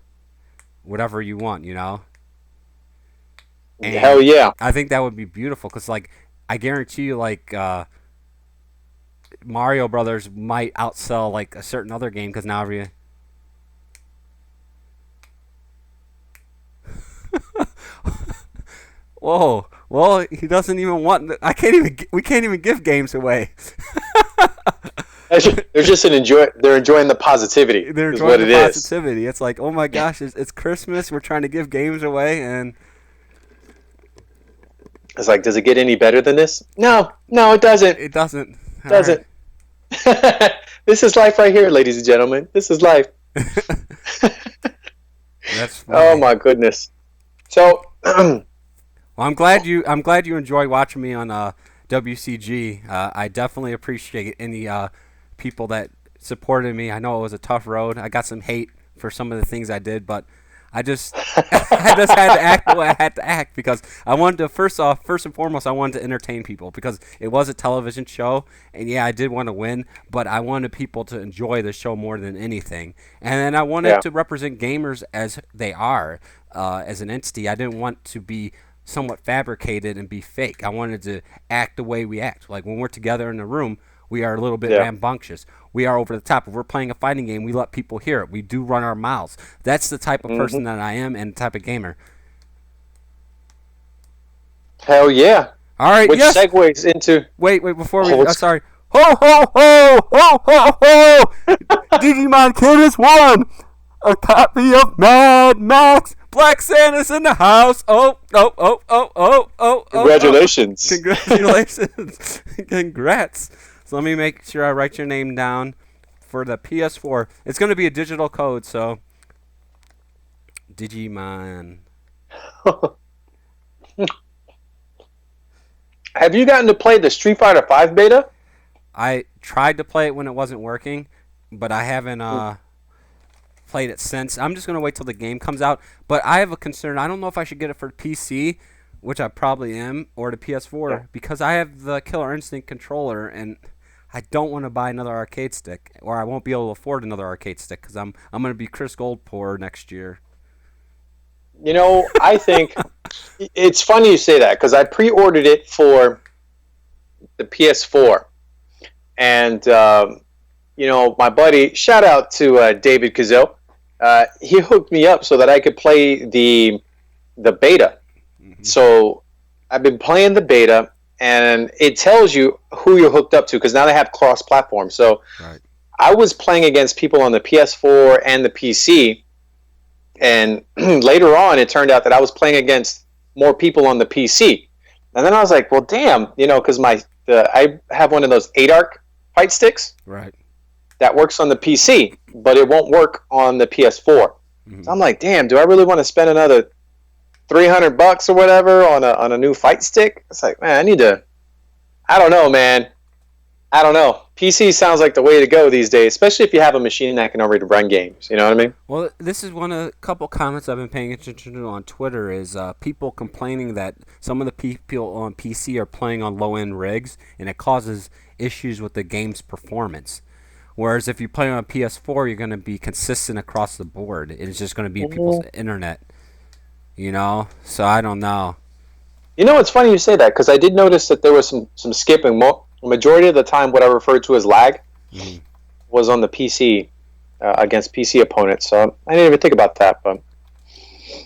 whatever you want, you know. And hell yeah! I think that would be beautiful because, like, I guarantee you, like, Mario Brothers might outsell like a certain other game because now every. Whoa! Well, he doesn't even want. We can't even give games away. They're just They're enjoying the positivity. They're enjoying the positivity. It's like, oh my gosh, it's Christmas. We're trying to give games away, and it's like, does it get any better than this? No, it doesn't. It doesn't. Doesn't. Right. This is life right here, ladies and gentlemen. This is life. That's funny. Oh my goodness. So. Well, I'm glad you enjoy watching me on WCG. I definitely appreciate any people that supported me. I know it was a tough road. I got some hate for some of the things I did, but I just had to act the way I had to act because I wanted to first and foremost I wanted to entertain people because it was a television show, and yeah, I did want to win, but I wanted people to enjoy the show more than anything. And then I wanted to represent gamers as they are, as an entity. I didn't want to be somewhat fabricated and be fake. I wanted to act the way we act. Like when we're together in a room, we are a little bit rambunctious. We are over the top. If we're playing a fighting game, we let people hear it. We do run our mouths. That's the type of person that I am and the type of gamer. Hell yeah. All right, which segues into... Wait, before we... sorry. Ho, ho, ho! Ho, ho, ho! Digimon Kid has won! A copy of Mad Max! Black Santa's in the house! Oh. Congratulations. Congratulations. Congrats. So let me make sure I write your name down for the PS4. It's going to be a digital code, so... Digimon. Have you gotten to play the Street Fighter V beta? I tried to play it when it wasn't working, but I haven't played it since. I'm just going to wait till the game comes out. But I have a concern. I don't know if I should get it for PC, which I probably am, or the PS4, because I have the Killer Instinct controller, and I don't want to buy another arcade stick, or I won't be able to afford another arcade stick, because I'm going to be Chris Goldpour next year. You know, I think it's funny you say that, because I pre-ordered it for the PS4. And, my buddy, shout out to David Kazoo, he hooked me up so that I could play the beta. Mm-hmm. So I've been playing the beta, and it tells you who you're hooked up to, because now they have cross-platform. So I was playing against people on the PS4 and the PC, and later on it turned out that I was playing against more people on the PC. And then I was like, well, damn, because I have one of those 8-arc fight sticks. Right. That works on the PC, but it won't work on the PS4. Mm-hmm. So I'm like, damn, do I really want to spend another $300 or whatever on a new fight stick? It's like, man, I don't know, man. I don't know. PC sounds like the way to go these days, especially if you have a machine that can already run games. You know what I mean? Well, this is one of a couple comments I've been paying attention to on Twitter is people complaining that some of the people on PC are playing on low-end rigs, and it causes issues with the game's performance. Whereas if you play on a PS4, you're going to be consistent across the board. It's just going to be people's internet, So I don't know. It's funny you say that because I did notice that there was some skipping. Majority of the time, what I referred to as lag was on the PC against PC opponents. So I didn't even think about that. But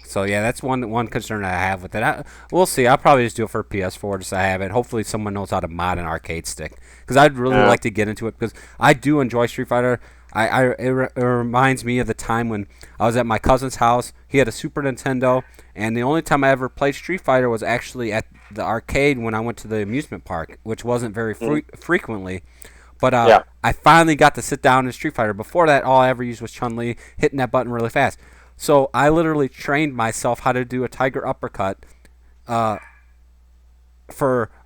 so yeah, that's one concern I have with it. We'll see. I'll probably just do it for PS4 just so I have it. Hopefully, someone knows how to mod an arcade stick because I'd really like to get into it because I do enjoy Street Fighter. It reminds me of the time when I was at my cousin's house. He had a Super Nintendo, and the only time I ever played Street Fighter was actually at the arcade when I went to the amusement park, which wasn't very frequently. But I finally got to sit down in Street Fighter. Before that, all I ever used was Chun-Li, hitting that button really fast. So I literally trained myself how to do a tiger uppercut for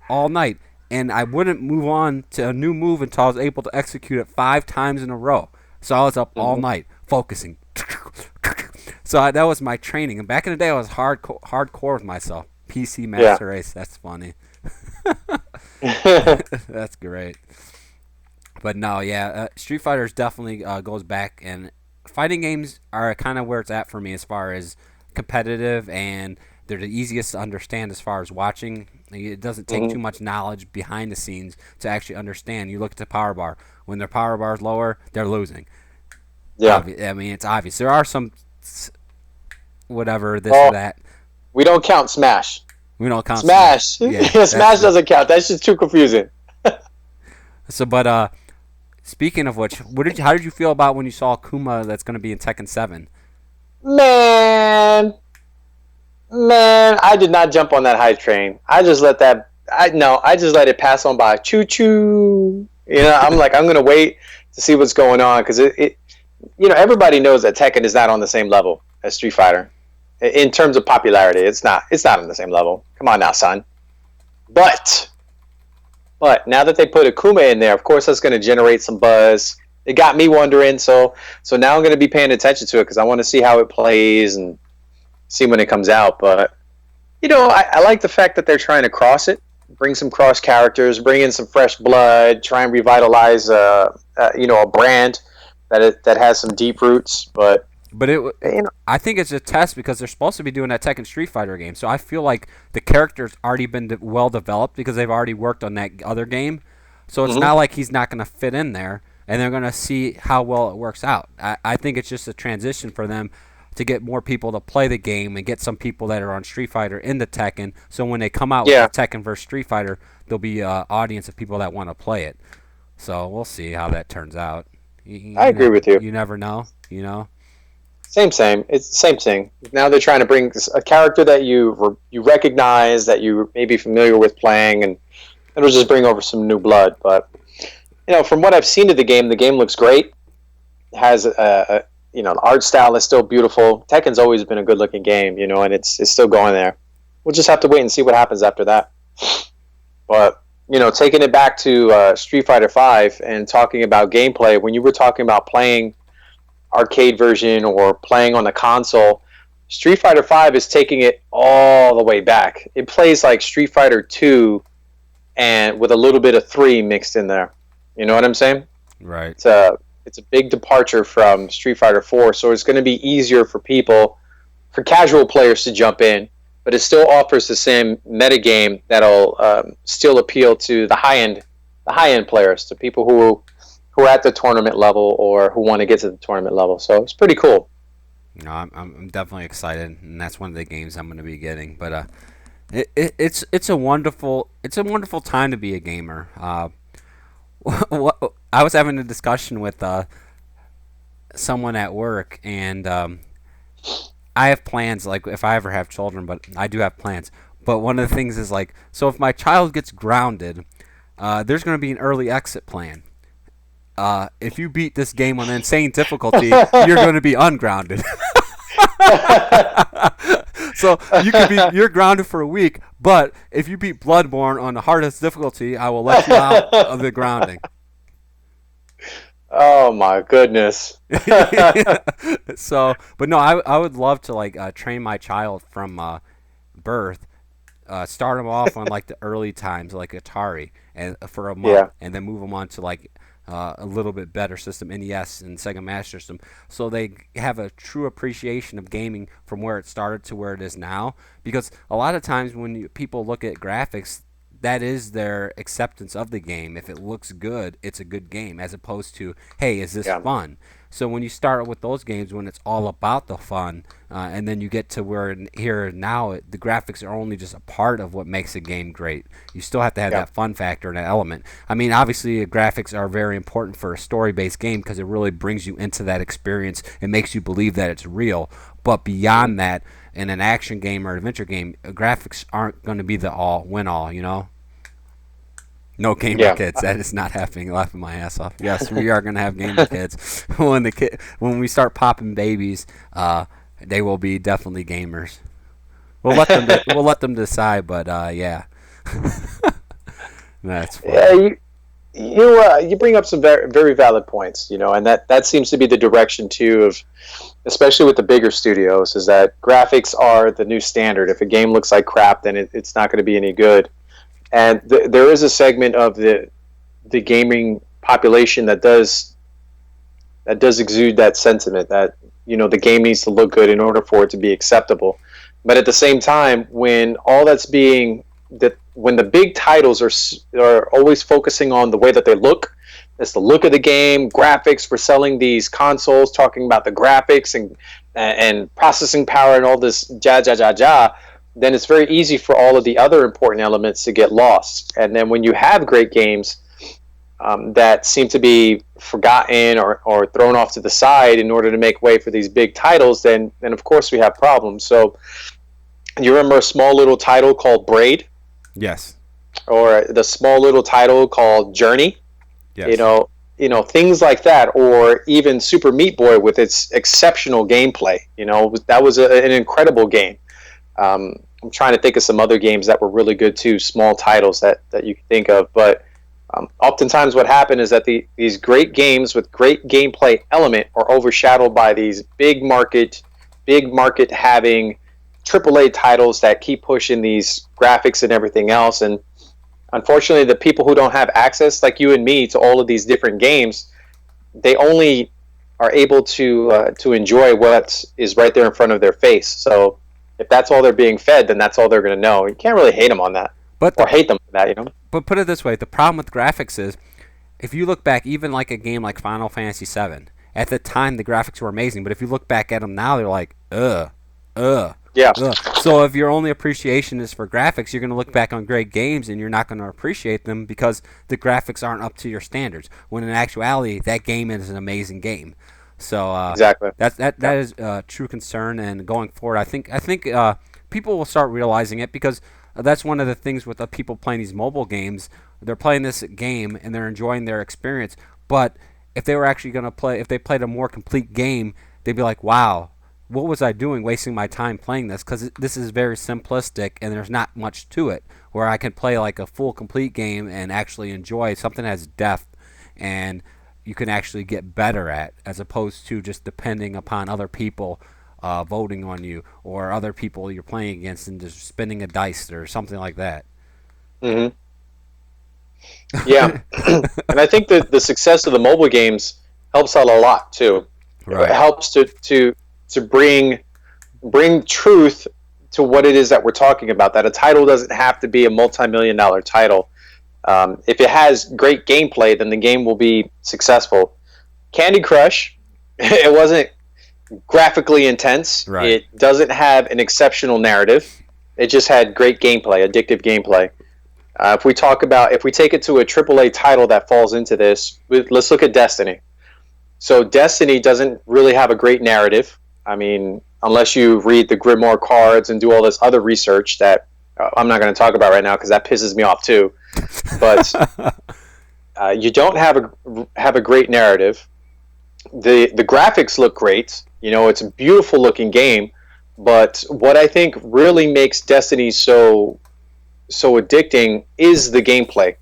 all night. And I wouldn't move on to a new move until I was able to execute it 5 times in a row. So I was up all night focusing. So that was my training. And back in the day, I was hardcore with myself. PC Master Race. That's funny. That's great. But no, Street Fighter definitely goes back, and fighting games are kind of where it's at for me as far as competitive, and they're the easiest to understand as far as watching. It doesn't take too much knowledge behind the scenes to actually understand. You look at the power bar. When their power bar is lower, they're losing. Yeah. I mean, it's obvious. There are some whatever, this or that. We don't count Smash. We don't count Smash. Smash doesn't count. That's just too confusing. But speaking of which, how did you feel about when you saw Kuma that's going to be in Tekken 7? Man, I did not jump on that hype train. I just let it pass on by. Choo choo. I'm like, I'm gonna wait to see what's going on because everybody knows that Tekken is not on the same level as Street Fighter in terms of popularity. It's not on the same level. Come on now, son. But now that they put Akuma in there, of course that's going to generate some buzz. It got me wondering, so now I'm going to be paying attention to it because I want to see how it plays and see when it comes out. But I like the fact that they're trying to cross it, bring some cross characters, bring in some fresh blood, try and revitalize a brand that has some deep roots. But I think it's a test because they're supposed to be doing that Tekken Street Fighter game. So I feel like the character's already been well developed because they've already worked on that other game. So it's not like he's not going to fit in there, and they're going to see how well it works out. I think it's just a transition for them to get more people to play the game and get some people that are on Street Fighter into Tekken. So when they come out with Tekken versus Street Fighter, there'll be an audience of people that want to play it. So we'll see how that turns out. I agree with you. You never know, Same. It's the same thing. Now they're trying to bring a character that you recognize, that you may be familiar with playing, and it'll just bring over some new blood. But from what I've seen of the game looks great. It has the art style is still beautiful. Tekken's always been a good-looking game, and it's still going there. We'll just have to wait and see what happens after that. But taking it back to Street Fighter V and talking about gameplay, when you were talking about playing arcade version or playing on the console, Street Fighter V is taking it all the way back. It plays like Street Fighter 2 and with a little bit of 3 mixed in there. You know what I'm saying? Right. It's a big departure from Street Fighter 4, so it's going to be easier for casual players to jump in, but it still offers the same metagame that'll still appeal to the high-end players, to people who are at the tournament level or who want to get to the tournament level. So it's pretty cool. No, I'm definitely excited, and that's one of the games I'm going to be getting. But it's a wonderful time to be a gamer. I was having a discussion with someone at work, and I have plans. Like if I ever have children, but I do have plans. But one of the things is like, so if my child gets grounded, there's going to be an early exit plan. If you beat this game on insane difficulty, you're going to be ungrounded. So you're grounded for a week, but if you beat Bloodborne on the hardest difficulty, I will let you out of the grounding. Oh my goodness. So, but no, I would love to like train my child from birth, start them off on like the early times, like Atari, and for a month, and then move them on to like a little bit better system, NES and Sega Master System, so they have a true appreciation of gaming from where it started to where it is now. Because a lot of times when people look at graphics, that is their acceptance of the game. If it looks good, it's a good game, as opposed to, hey, is this fun? So when you start with those games, when it's all about the fun, and then you get to where here now, the graphics are only just a part of what makes a game great. You still have to have that fun factor and that element. I mean, obviously, graphics are very important for a story-based game because it really brings you into that experience and makes you believe that it's real. But beyond that, in an action game or adventure game, graphics aren't going to be the win-all, you know? No gamer kids. That is not happening. Laughing my ass off. Yes, we are going to have gamer kids. When we start popping babies, they will be definitely gamers. We'll let them decide. But yeah, that's funny. Yeah, you bring up some very, very valid points. You know, and that seems to be the direction too of, especially with the bigger studios, is that graphics are the new standard. If a game looks like crap, then it's not going to be any good. And there is a segment of the gaming population that does exude that sentiment that, you know, the game needs to look good in order for it to be acceptable. But at the same time, when when the big titles are always focusing on the way that they look, it's the look of the game, graphics. We're selling these consoles, talking about the graphics and processing power and all this then it's very easy for all of the other important elements to get lost. And then when you have great games that seem to be forgotten or thrown off to the side in order to make way for these big titles, then of course we have problems. So you remember a small little title called Braid? Yes. Or the small little title called Journey? Yes. You know, things like that, or even Super Meat Boy with its exceptional gameplay. You know, that was an incredible game. I'm trying to think of some other games that were really good too, small titles that you can think of. But oftentimes what happened is that these great games with great gameplay element are overshadowed by these big market having AAA titles that keep pushing these graphics and everything else. And unfortunately, the people who don't have access, like you and me, to all of these different games, they only are able to enjoy what is right there in front of their face. So if that's all they're being fed, then that's all they're going to know. You can't really hate them on that, or hate them for that, you know. But put it this way: the problem with graphics is, if you look back, even like a game like Final Fantasy VII, at the time the graphics were amazing. But if you look back at them now, they're like, yeah. So if your only appreciation is for graphics, you're going to look back on great games and you're not going to appreciate them because the graphics aren't up to your standards. When in actuality, that game is an amazing game. So exactly, that is a true concern, and going forward, I think people will start realizing it, because that's one of the things with the people playing these mobile games. They're playing this game and they're enjoying their experience, but if they were actually going to play, if they played a more complete game, they'd be like, wow, what was I doing wasting my time playing this? Because this is very simplistic and there's not much to it, where I can play like a full complete game and actually enjoy something that has depth and you can actually get better at, as opposed to just depending upon other people voting on you, or other people you're playing against and just spinning a dice or something like that. Mm-hmm. Yeah. And I think that the success of the mobile games helps out a lot too. Right. It helps to bring truth to what it is that we're talking about, that a title doesn't have to be a multi-million-dollar title. If it has great gameplay, then the game will be successful. Candy Crush, it wasn't graphically intense. Right. It doesn't have an exceptional narrative. It just had great gameplay, addictive gameplay. If we take it to a AAA title that falls into this, let's look at Destiny. So Destiny doesn't really have a great narrative. I mean, unless you read the Grimoire cards and do all this other research that I'm not going to talk about right now because that pisses me off too. But you don't have a great narrative. The graphics look great. It's a beautiful looking game. But what I think really makes Destiny so addicting is the gameplay.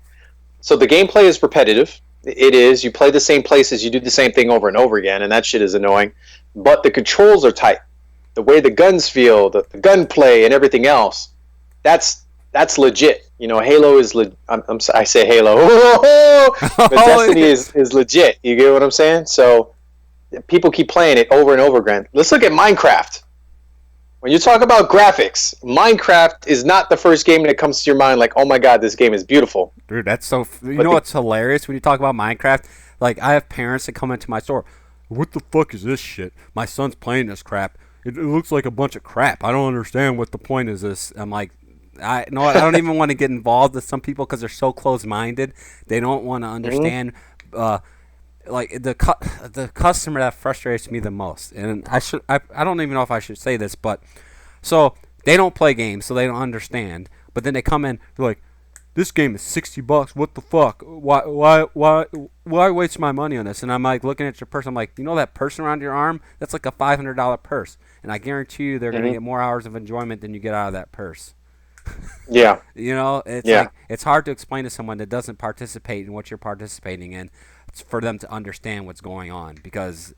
So the gameplay is repetitive. It is. You play the same places, you do the same thing over and over again, and that shit is annoying. But the controls are tight. The way the guns feel, the gunplay, and everything else, that's legit. Halo is I say Halo, but Destiny is legit. You get what I'm saying? So people keep playing it over and over again. Let's look at Minecraft. When you talk about graphics, Minecraft is not the first game that comes to your mind like, oh my god, this game is beautiful. Dude, that's so... You know what's hilarious when you talk about Minecraft? Like, I have parents that come into my store. What the fuck is this shit? My son's playing this crap. It looks like a bunch of crap. I don't understand what the point is this. I'm like, I don't even want to get involved with some people because they're so close-minded. They don't want to understand... like the customer that frustrates me the most, and I don't even know if I should say this, but so they don't play games, so they don't understand. But then they come in, they're like, "This game is $60. What the fuck? Why waste my money on this?" And I'm like looking at your purse. I'm like, that person around your arm? That's like a $500 purse, and I guarantee you they're gonna get more hours of enjoyment than you get out of that purse. Yeah. It's like it's hard to explain to someone that doesn't participate in what you're participating in, for them to understand what's going on, because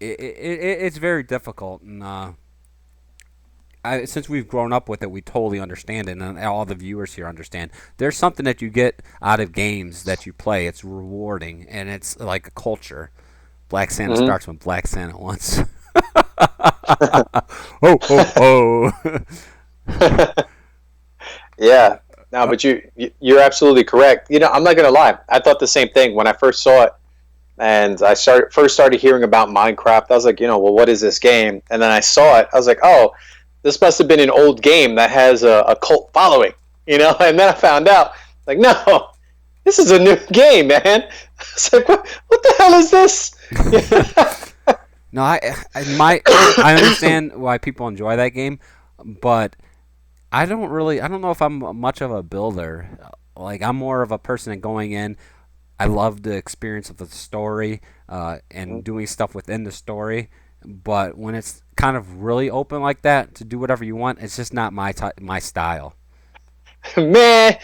it's very difficult. And since we've grown up with it, we totally understand it, and all the viewers here understand. There's something that you get out of games that you play. It's rewarding, and it's like a culture. Black Santa starts when Black Santa wants. Oh, oh, oh. Yeah. No, but you're absolutely correct. I'm not gonna lie. I thought the same thing when I first saw it, and I first started hearing about Minecraft. I was like, well, what is this game? And then I saw it. I was like, oh, this must have been an old game that has a cult following. And then I found out, like, no, this is a new game, man. I was like, what the hell is this? No, I understand why people enjoy that game, but I don't know if I'm much of a builder. Like, I'm more of a person that going in, I love the experience of the story and doing stuff within the story. But when it's kind of really open like that to do whatever you want, it's just not my style. Man,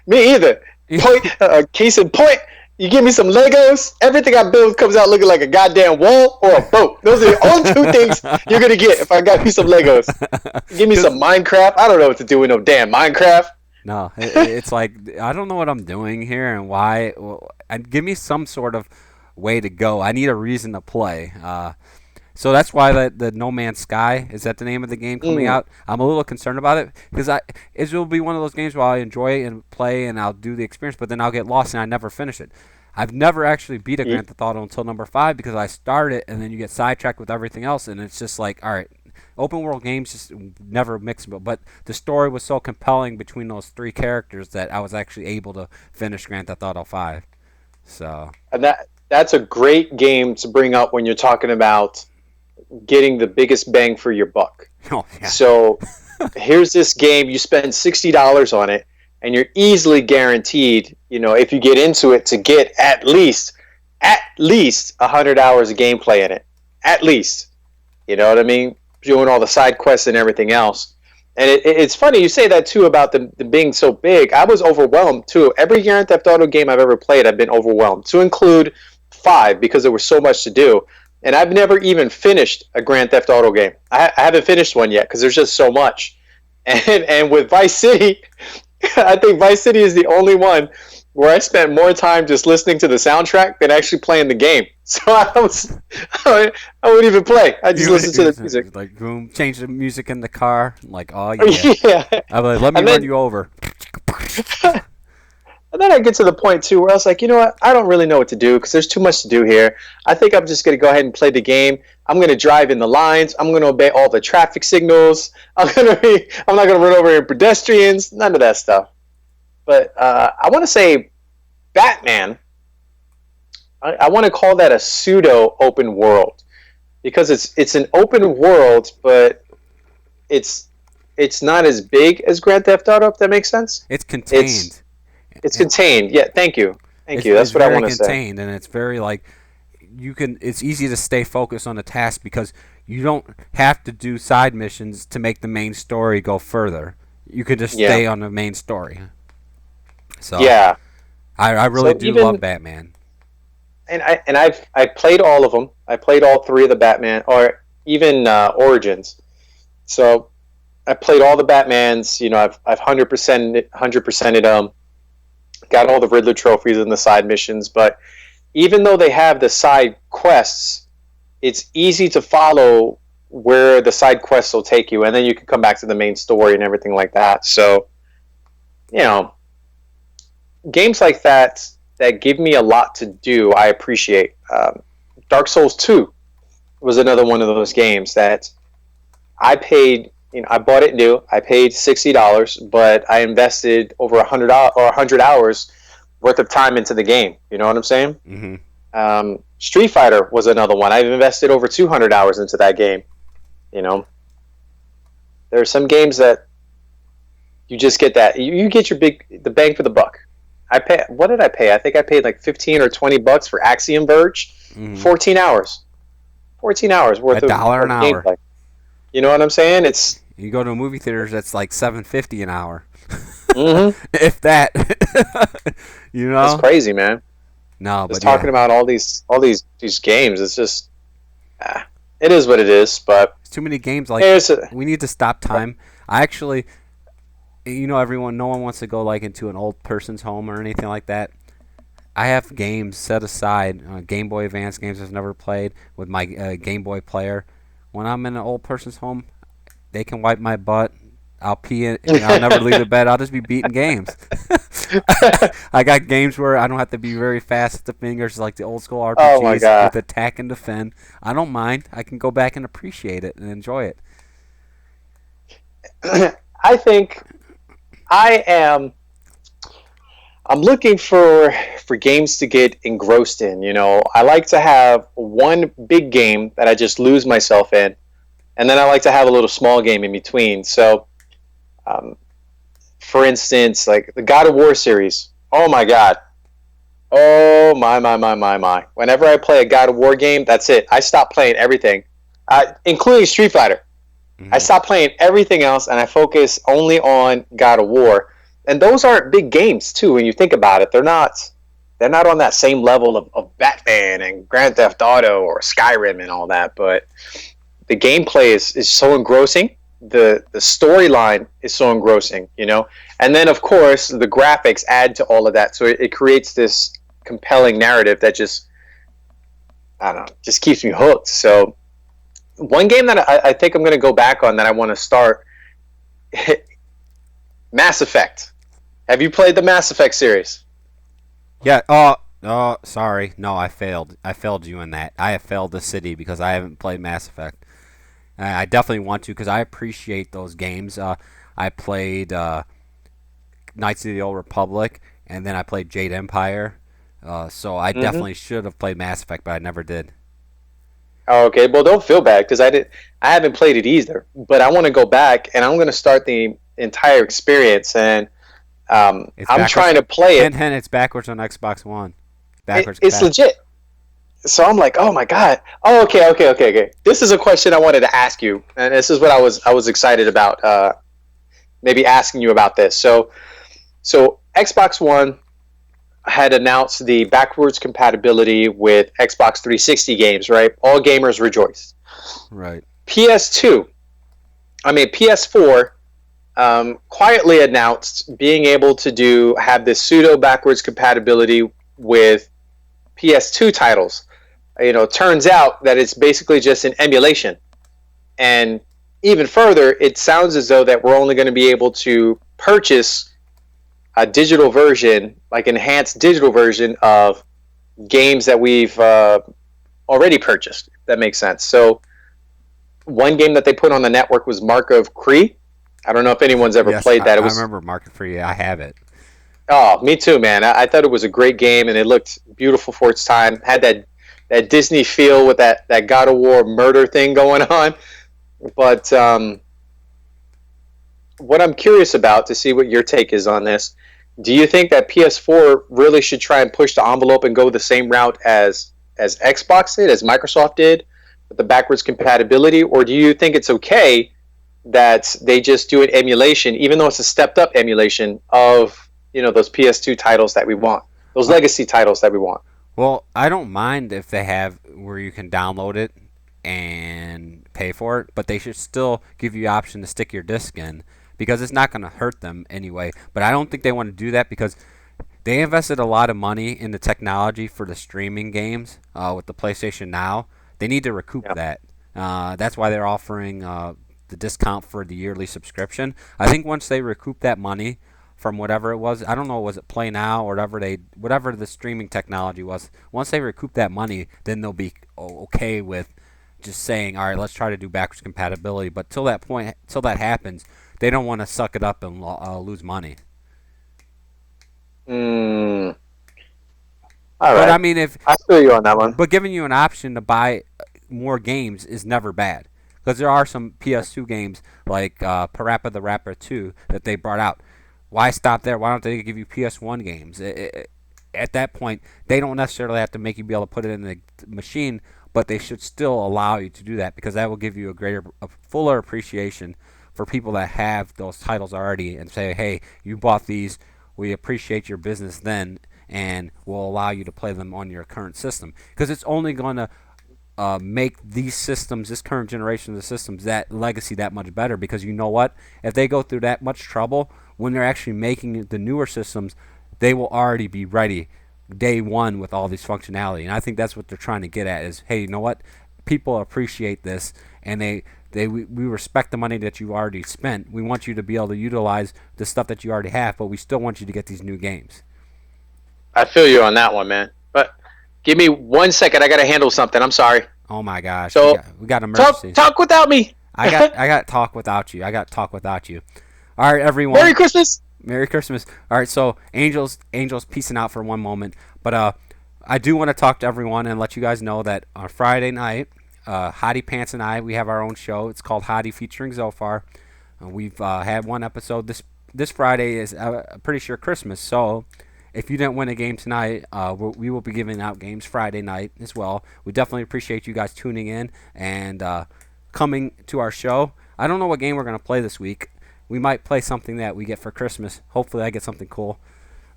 me either. Case in point, you give me some Legos, everything I build comes out looking like a goddamn wall or a boat. Those are the only two things you're going to get if I got me some Legos. Give me some Minecraft. I don't know what to do with no damn Minecraft. No, it's like, I don't know what I'm doing here and why. Give me some sort of way to go. I need a reason to play. So that's why the No Man's Sky, is that the name of the game coming out? I'm a little concerned about it because it will be one of those games where I enjoy it and play and I'll do the experience, but then I'll get lost and I never finish it. I've never actually beat a Grand Theft Auto until number 5 because I start it and then you get sidetracked with everything else, and it's just like, all right, open world games just never mix, but the story was so compelling between those 3 characters that I was actually able to finish Grand Theft Auto 5. So, and that's a great game to bring up when you're talking about getting the biggest bang for your buck. Oh, yeah. So here's this game, you spend $60 on it, and you're easily guaranteed, if you get into it, to get at least 100 hours of gameplay in it. At least. You know what I mean? Doing all the side quests and everything else. And it's funny you say that too about them being so big. I was overwhelmed too. Every Grand Theft Auto game I've ever played, I've been overwhelmed. To include 5, because there was so much to do. And I've never even finished a Grand Theft Auto game. I haven't finished one yet because there's just so much. And with Vice City, I think Vice City is the only one where I spent more time just listening to the soundtrack than actually playing the game. So I wouldn't even play. I just listen to the music. Like, boom, change the music in the car. Like, oh yeah. Yeah. I'm like, let me run you over. And then I get to the point too where I was like, you know what? I don't really know what to do because there's too much to do here. I think I'm just gonna go ahead and play the game. I'm gonna drive in the lines. I'm gonna obey all the traffic signals. I'm not gonna run over pedestrians. None of that stuff. But I want to say Batman. I want to call that a pseudo open world because it's an open world, but it's it's not as big as Grand Theft Auto, if that makes sense. It's contained. It's contained. Yeah, thank you. That's what I want to say. It's very contained, and it's very like it's easy to stay focused on the task because you don't have to do side missions to make the main story go further. You could just stay on the main story. So yeah, I really do love Batman. And I played all of them. I played all three of the Batman, or even Origins. So I played all the Batmans. You know, I've 100%ed them. Got all the Riddler trophies and the side missions. But even though they have the side quests, it's easy to follow where the side quests will take you, and then you can come back to the main story and everything like that. So, you know, games like that give me a lot to do, I appreciate. Dark Souls 2 was another one of those games that I paid. You know, I bought it new. I paid $60, but I invested over 100 hours worth of time into the game. You know what I'm saying? Mm-hmm. Street Fighter was another one. I've invested over 200 hours into that game. You know, there are some games that you just get that you get the bang for the buck. What did I pay? I think I paid like $15 or $20 for Axiom Verge. 14 hours. 14 hours worth of $1 an hour. Gameplay. You know what I'm saying? It's you go to a movie theaters that's like $7.50 an hour. Mm-hmm. If that. You know? It's crazy, man. No, just talking about all these games, it's just it is what it is, but it's too many games like we need to stop time. I actually no one wants to go like into an old person's home or anything like that. I have games set aside, Game Boy Advance games I've never played with my Game Boy player. When I'm in an old person's home, they can wipe my butt. I'll pee in, and I'll never leave the bed. I'll just be beating games. I got games where I don't have to be very fast with the fingers, like the old school RPGs with attack and defend. I don't mind. I can go back and appreciate it and enjoy it. I think I'm looking for games to get engrossed in. You know, I like to have one big game that I just lose myself in, and then I like to have a little small game in between. So, for instance, like the God of War series. Oh my God. Oh my. Whenever I play a God of War game, that's it. I stop playing everything, including Street Fighter. Mm-hmm. I stop playing everything else, and I focus only on God of War. And those aren't big games, too, when you think about it. They're not on that same level of Batman and Grand Theft Auto or Skyrim and all that. But the gameplay is so engrossing. The storyline is so engrossing, you know. And then, of course, the graphics add to all of that. So it creates this compelling narrative that just keeps me hooked. So one game that I think I'm going to go back on that I want to start, Mass Effect. Have you played the Mass Effect series? Yeah. Oh, sorry. No, I failed. I failed you in that. I have failed the city because I haven't played Mass Effect. I definitely want to because I appreciate those games. I played Knights of the Old Republic, and then I played Jade Empire. So I definitely should have played Mass Effect, but I never did. Oh, okay. Well, don't feel bad because I haven't played it either. But I want to go back, and I'm going to start the entire experience, and I'm trying to play it. And it's backwards on Xbox One. It's legit. So I'm like, oh my God. Oh, okay. This is a question I wanted to ask you, and this is what I was excited about. Maybe asking you about this. So Xbox One had announced the backwards compatibility with Xbox 360 games, right? All gamers rejoiced. Right. PS4 quietly announced being able to have this pseudo backwards compatibility with PS2 titles. You know, turns out that it's basically just an emulation. And even further, it sounds as though that we're only going to be able to purchase a digital version, like enhanced digital version of games that we've already purchased. If that makes sense. So one game that they put on the network was Mark of Cree. I don't know if anyone's ever played that. I remember Mark of Cree. I have it. Oh, me too, man. I thought it was a great game, and it looked beautiful for its time. Had that Disney feel with that God of War murder thing going on. But what I'm curious about to see what your take is on this. Do you think that PS4 really should try and push the envelope and go the same route as Xbox did, as Microsoft did, with the backwards compatibility, or do you think it's okay that they just do an emulation, even though it's a stepped up emulation of those PS2 titles that we want, those Uh, legacy titles that we want? well, I don't mind if they have where you can download it and pay for it, but they should still give you the option to stick your disc in because it's not going to hurt them anyway. But I don't think they want to do that because they invested a lot of money in the technology for the streaming games with the PlayStation Now. They need to recoup Yeah. that. That's why they're offering the discount for the yearly subscription. I think once they recoup that money from whatever it was, I don't know, was it Play Now or whatever the streaming technology was. Once they recoup that money, then they'll be okay with just saying, all right, let's try to do backwards compatibility. But till that point, till that happens, they don't want to suck it up and lose money. Mm, all But I right. mean, if I feel you on that one. but giving you an option to buy more games is never bad because there are some PS2 games like Parappa the Rapper 2 that they brought out. Why stop there? Why don't they give you PS1 games? At that point, they don't necessarily have to make you be able to put it in the machine, but they should still allow you to do that because that will give you a fuller appreciation for people that have those titles already and say, hey, you bought these. We appreciate your business then, and will allow you to play them on your current system because it's only going to make these systems, this current generation of the systems, that legacy that much better. Because you know what? If they go through that much trouble when they're actually making the newer systems, they will already be ready day one with all these functionality. And I think that's what they're trying to get at is, hey, you know what? People appreciate this, and we respect the money that you already spent. We want you to be able to utilize the stuff that you already have, but we still want you to get these new games. I feel you on that one, man. But give me 1 second. I got to handle something. I'm sorry. Oh my gosh, So we got talk emergency. talk without me. I got talk without you. I got talk without you. All right, Merry everyone. Christmas. Merry Christmas. All right, so Angels peacing out for one moment, but I do want to talk to everyone and let you guys know that on Friday night, Hottie Pants and I we have our own show. It's called Hottie featuring Zophar. We've had one episode. This Friday is pretty sure Christmas, so if you didn't win a game tonight, we will be giving out games Friday night as well. We definitely appreciate you guys tuning in and coming to our show. I don't know what game we're going to play this week. We might play something that we get for Christmas. Hopefully, I get something cool.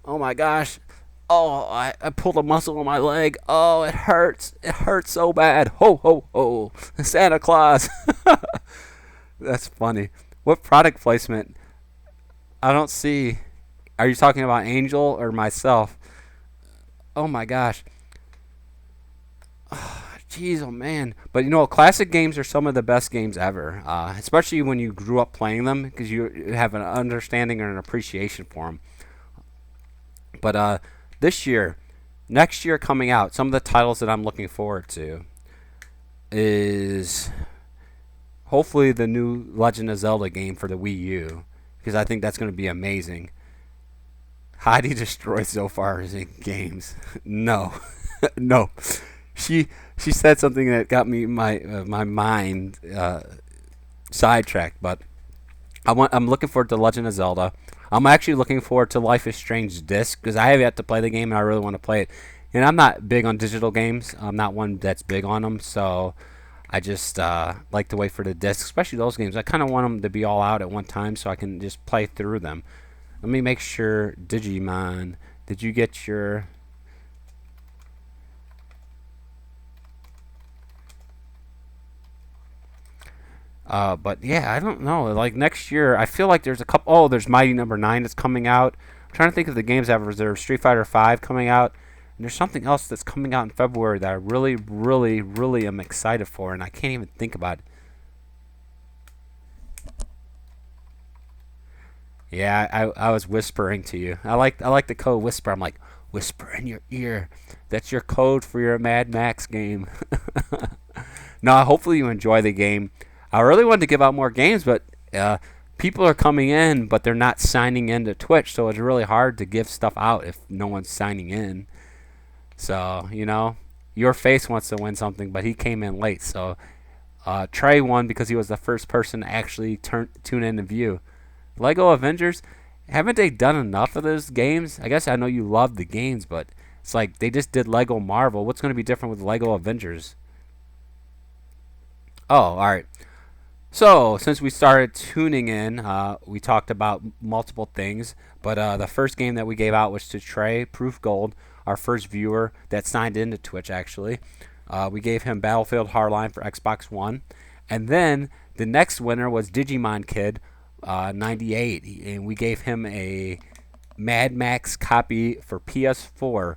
Oh my gosh. Oh, I pulled a muscle in my leg. Oh, it hurts. It hurts so bad. Ho, ho, ho. Santa Claus. That's funny. What product placement? I don't see. Are you talking about Angel or myself? Oh my gosh. Jeez, oh man. But you know, classic games are some of the best games ever, especially when you grew up playing them because you have an understanding and an appreciation for them. But this year, next year coming out, some of the titles that I'm looking forward to is hopefully the new Legend of Zelda game for the Wii U because I think that's going to be amazing. Heidi destroys Zophar's in games. No, no. She said something that got me my mind sidetracked. But I'm looking forward to Legend of Zelda. I'm actually looking forward to Life is Strange disc because I have yet to play the game and I really want to play it. And I'm not big on digital games. I'm not one that's big on them, so I just like to wait for the disc, especially those games. I kind of want them to be all out at one time so I can just play through them. Let me make sure. Digimon, did you get your? But yeah, I don't know. Like next year, I feel like there's a couple. Oh, there's Mighty Number Nine that's coming out. I'm trying to think of the games that have reserved. Street Fighter Five coming out, and there's something else that's coming out in February that I really, really, really am excited for, and I can't even think about it. Yeah, I was whispering to you. I like the code whisper. I'm like whisper in your ear. That's your code for your Mad Max game. No, hopefully you enjoy the game. I really wanted to give out more games, but people are coming in, but they're not signing in to Twitch, so it's really hard to give stuff out if no one's signing in. So your face wants to win something, but he came in late. So Trey won because he was the first person to actually tune in and view. Lego Avengers, haven't they done enough of those games? I guess I know you love the games, but it's like they just did Lego Marvel. What's going to be different with Lego Avengers? Oh, all right. So, since we started tuning in, we talked about multiple things, but the first game that we gave out was to Trey, Proof Gold, our first viewer that signed into Twitch, actually. We gave him Battlefield Hardline for Xbox One. And then the next winner was Digimon Kid, 98, and we gave him a Mad Max copy for PS4.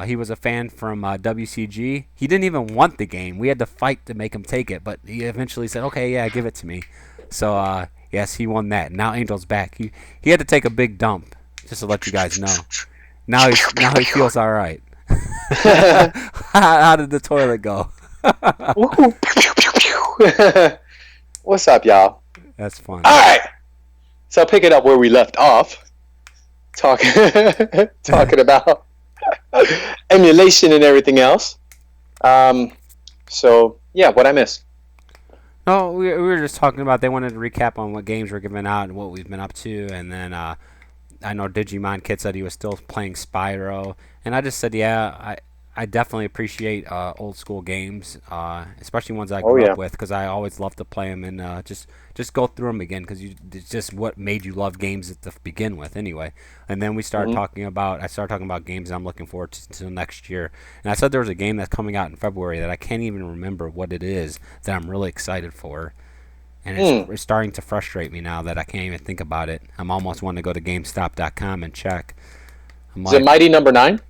He was a fan from WCG. He didn't even want the game. We had to fight to make him take it, but he eventually said, "Okay, yeah, give it to me." So yes, he won that. Now Angel's back. He had to take a big dump, just to let you guys know. Now he feels all right. How did the toilet go? What's up, y'all? That's fun. All right. So picking up where we left off, talking about emulation and everything else. So yeah, what I missed? No, we were just talking about they wanted to recap on what games were given out and what we've been up to, and then I know Digimon Kid said he was still playing Spyro, and I just said, yeah, I definitely appreciate old school games, especially ones I grew up with, because I always love to play them and just go through them again, because it's just what made you love games to begin with, anyway. And then we started talking about games that I'm looking forward to next year, and I said there was a game that's coming out in February that I can't even remember what it is that I'm really excited for. And it's starting to frustrate me now that I can't even think about it. I'm almost wanting to go to GameStop.com and check. Is it Mighty Number 9?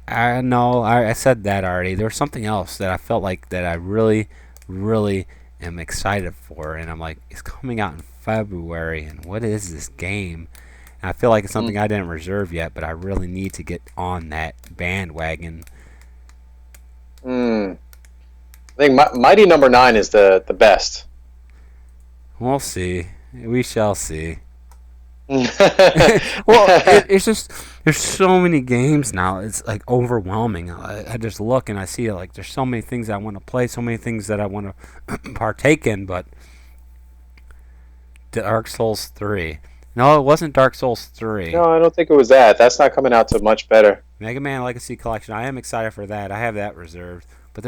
I know. I said that already. There was something else that I felt like that I really, really am excited for. And I'm like, it's coming out in February. And what is this game? And I feel like it's something I didn't reserve yet, but I really need to get on that bandwagon. I think Mighty Number 9 is the best. We'll see. We shall see. It's just there's so many games now. It's like overwhelming. I just look and I see like there's so many things I want to play, so many things that I want to partake in. But Dark Souls 3. No, it wasn't Dark Souls 3. No, I don't think it was that. That's not coming out to much better. Mega Man Legacy Collection. I am excited for that. I have that reserved. But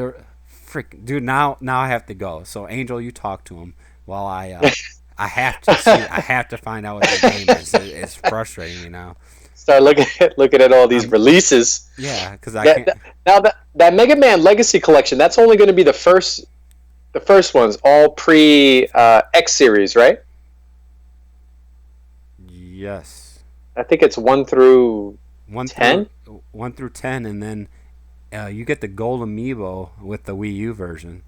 dude. Now I have to go. So Angel, you talk to him while I have to see. I have to find out what the game is. It's frustrating me now. Start looking at all these releases. Yeah, because I can't. Now that Mega Man Legacy Collection, that's only going to be the first ones, all pre X series, right? Yes. I think it's 1 through 10. 1 through 10, and then you get the gold amiibo with the Wii U version.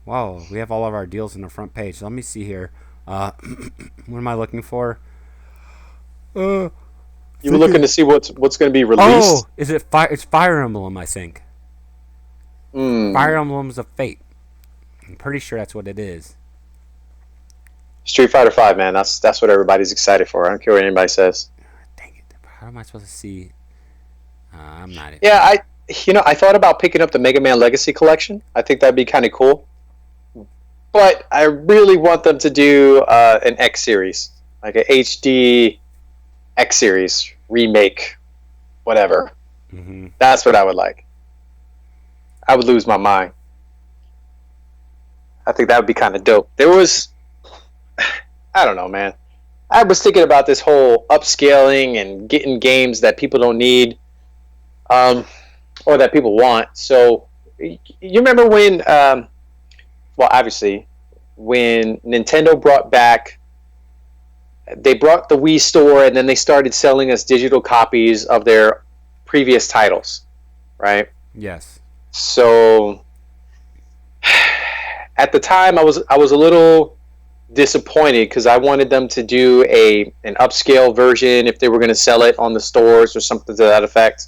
Wow, we have all of our deals in the front page. So let me see here. What am I looking for? You were looking to see what's going to be released? Oh, is it It's Fire Emblem, I think. Fire Emblems of Fate. I'm pretty sure that's what it is. Street Fighter 5, man. That's what everybody's excited for. I don't care what anybody says. Dang it. How am I supposed to see? I'm not. Yeah, I thought about picking up the Mega Man Legacy Collection. I think that'd be kind of cool. But I really want them to do an X series, like an HD X series remake, whatever. That's what I would like. I would lose my mind. I think that would be kind of dope. There was, I don't know, man. I was thinking about this whole upscaling and getting games that people don't need, or that people want. So, you remember when? Well, obviously, when Nintendo they brought the Wii Store, and then they started selling us digital copies of their previous titles, right? Yes. So, at the time, I was a little disappointed because I wanted them to do an upscale version if they were going to sell it on the stores or something to that effect,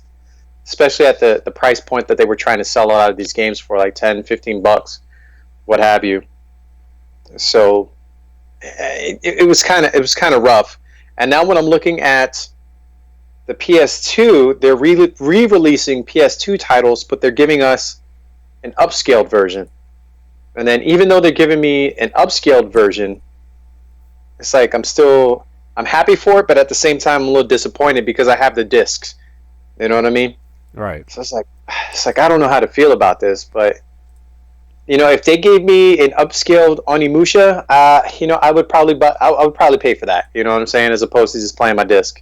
especially at the price point that they were trying to sell a lot of these games for, like $10-15, what have you. So it was kind of rough. And now when I'm looking at the PS2, they're re-releasing PS2 titles, but they're giving us an upscaled version. And then even though they're giving me an upscaled version, It's like I'm happy for it, but at the same time I'm a little disappointed because I have the discs. You know what I mean? Right. So it's like I don't know how to feel about this, but if they gave me an upscaled Onimusha, I would probably, I would probably pay for that. You know what I'm saying? As opposed to just playing my disc,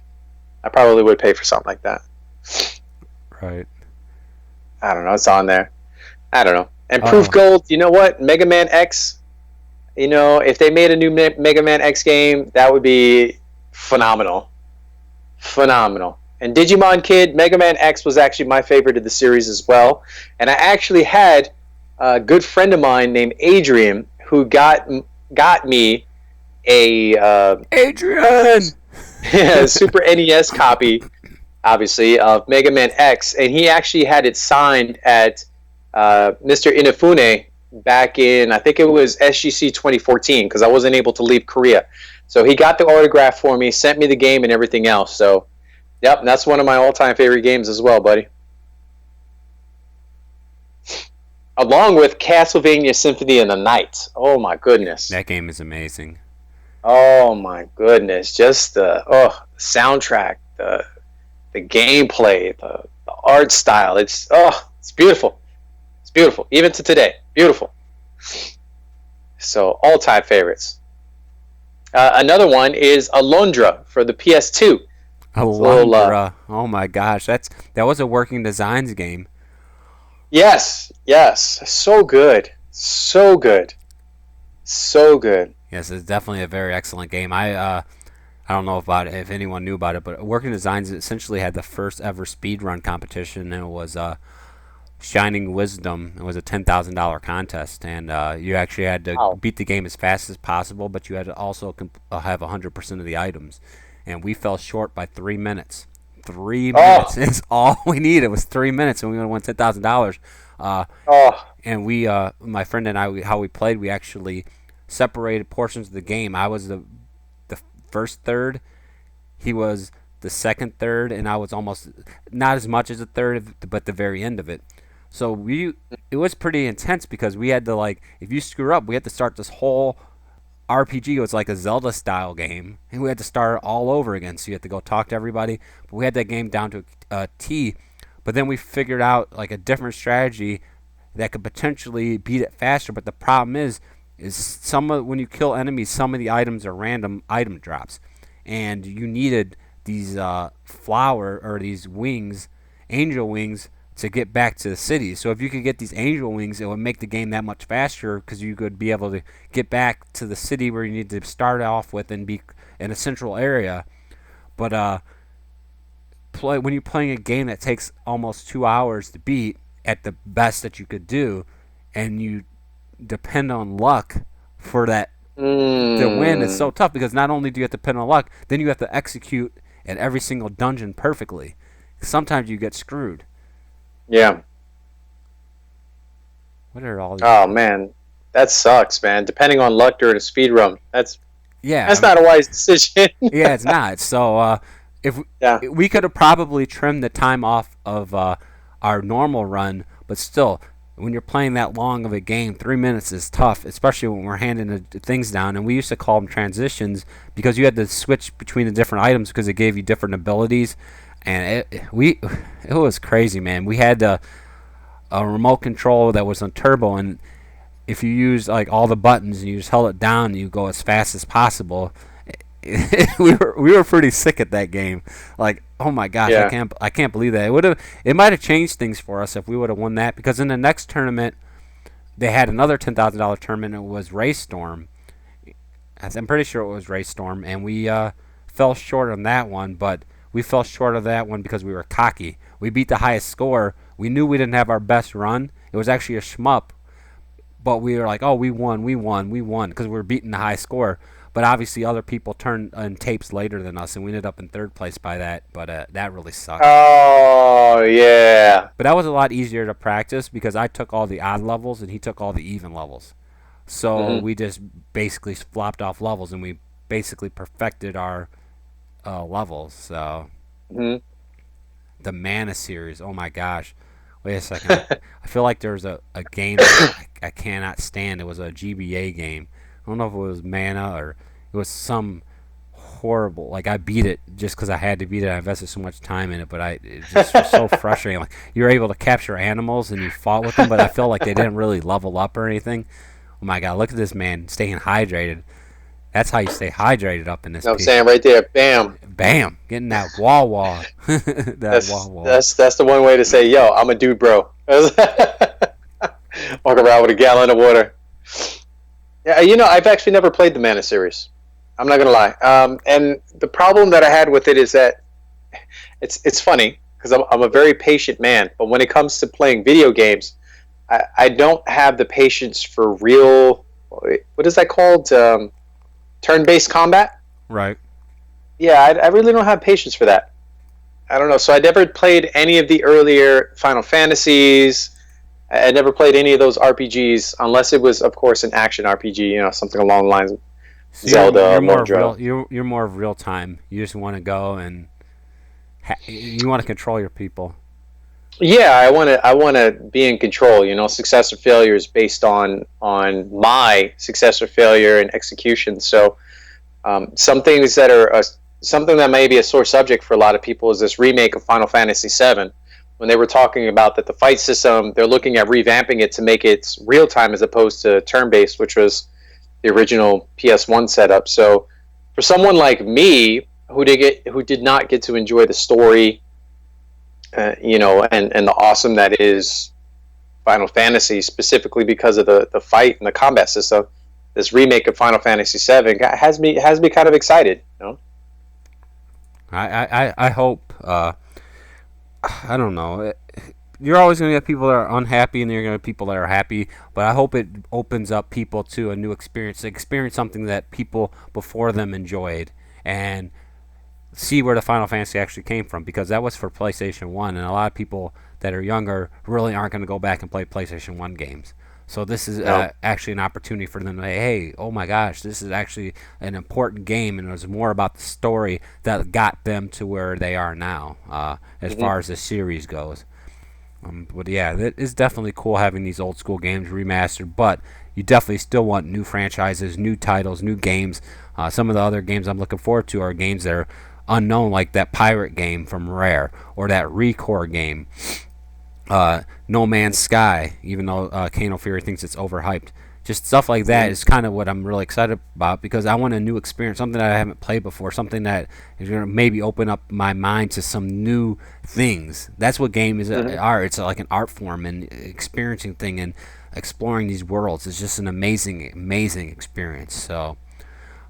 I probably would pay for something like that. Right. I don't know. It's on there. I don't know. And Proof Oh. Gold. You know what? Mega Man X. If they made a new Mega Man X game, that would be phenomenal. Phenomenal. And Digimon Kid, Mega Man X was actually my favorite of the series as well. And I actually had a good friend of mine named Adrian who got me a Adrian. Super NES copy, obviously, of Mega Man X, and he actually had it signed at Mr. Inafune back in, I think it was SGC 2014, because I wasn't able to leave Korea. So he got the autograph for me, sent me the game and everything else. So, yep, that's one of my all-time favorite games as well, buddy. Along with Castlevania Symphony of the Night. Oh my goodness. That game is amazing. Oh my goodness. Just the soundtrack, the gameplay, the art style. It's beautiful. It's beautiful. Even to today. Beautiful. So all-time favorites. Another one is Alondra for the PS2. Alondra. Oh my gosh, that was a Working Designs game. Yes, yes. So good. So good. So good. Yes, it's definitely a very excellent game. I don't know about it, if anyone knew about it, but Working Designs essentially had the first ever speed run competition, and it was Shining Wisdom. It was a $10,000 contest, and you actually had to Wow. beat the game as fast as possible, but you had to also have 100% of the items. And we fell short by 3 minutes. 3 minutes Oh, is all we needed. Was 3 minutes, and we would have won $10,000. Uh, oh. and my friend and I, how we played, we actually separated portions of the game. I was the first third. He was the second third, and I was almost not as much as the third, but the very end of it. So it was pretty intense because we had to, like, if you screw up, we had to start this whole RPG. It was like a Zelda style game, and we had to start all over again. So you had to go talk to everybody. But we had that game down to a T. But then we figured out like a different strategy that could potentially beat it faster. But the problem is when you kill enemies, some of the items are random item drops, and you needed these flower or these wings, angel wings, to get back to the city. So if you could get these angel wings, it would make the game that much faster because you could be able to get back to the city where you need to start off with and be in a central area. But when you're playing a game that takes almost 2 hours to beat at the best that you could do, and you depend on luck for that to win, it's so Mm. tough because not only do you have to depend on luck, then you have to execute in every single dungeon perfectly. Sometimes you get screwed. Yeah. What are all these? Oh man, that sucks, man. Depending on luck during a speed run, that's Yeah, I that's mean, not a wise decision. yeah, it's not. So if Yeah. we could have probably trimmed the time off of our normal run, but still, when you're playing that long of a game, 3 minutes is tough, especially when we're handing the things down. And we used to call them transitions because you had to switch between the different items because it gave you different abilities, and it was crazy, man. We had a remote control that was on turbo, and if you used like all the buttons and you just held it down and you go as fast as possible, we were pretty sick at that game. Like, oh my gosh, Yeah. I can't believe that. It might have changed things for us if we would have won that, because in the next tournament they had another $10,000 tournament. It was Race Storm. I'm pretty sure it was Race Storm, and we fell short on that one. But we fell short of that one because we were cocky. We beat the highest score. We knew we didn't have our best run. It was actually a shmup, but we were like, oh, we won, because we were beating the high score. But obviously, other people turned in tapes later than us, and we ended up in third place by that. But that really sucked. Oh yeah. But that was a lot easier to practice because I took all the odd levels and he took all the even levels. So Hmm. we just basically flopped off levels, and we basically perfected our levels. So Hmm. the Mana series, oh my gosh. Wait a second. I feel like there's a game that I cannot stand. It was a GBA game. I don't know if it was Mana or It was some horrible. Like I beat it just because I had to beat it. I invested so much time in it, but it just was so frustrating. Like you were able to capture animals and you fought with them, but I feel like they didn't really level up or anything. Oh my god, look at this man staying hydrated. That's how you stay hydrated up in this You know what I'm piece. saying? Right there, bam. Bam, getting that wah. That's the one way to say, yo, I'm a dude, bro. Walk around with a gallon of water. Yeah, I've actually never played the Mana series. I'm not gonna lie. And the problem that I had with it is that it's funny because I'm a very patient man, but when it comes to playing video games, I don't have the patience for real. What is that called? Turn-based combat. Right. Yeah, I really don't have patience for that. I don't know. So I never played any of the earlier Final Fantasies. I never played any of those RPGs unless it was, of course, an action RPG. Something along the lines of So Zelda, you're more Modro. you're more of real time. You just want to go and you want to control your people. Yeah, I want to be in control. Success or failure is based on my success or failure and execution. So some things that are something that may be a sore subject for a lot of people is this remake of Final Fantasy VII. When they were talking about that the fight system, they're looking at revamping it to make it real time as opposed to turn based, which was the original PS1 setup. So for someone like me who did not get to enjoy the story, and the awesome that is Final Fantasy, specifically because of the fight and the combat system, this remake of Final Fantasy VII has me kind of excited. I hope. I don't know. You're always going to get people that are unhappy, and you're going to have people that are happy. But I hope it opens up people to a new experience, something that people before them enjoyed, and see where the Final Fantasy actually came from, because that was for PlayStation 1, and a lot of people that are younger really aren't going to go back and play PlayStation 1 games. So this is actually an opportunity for them to say, hey, oh my gosh, this is actually an important game, and it was more about the story that got them to where they are now, as far as the series goes. But yeah, it is definitely cool having these old school games remastered, but you definitely still want new franchises, new titles, new games. Some of the other games I'm looking forward to are games that are unknown, like that Pirate game from Rare, or that Recore game. No Man's Sky, even though Kano Fury thinks it's overhyped. Just stuff like that is kind of what I'm really excited about, because I want a new experience, something that I haven't played before, something that is going to maybe open up my mind to some new things. That's what game is art. It's like an art form, and experiencing thing and exploring these worlds is just an amazing, amazing experience. So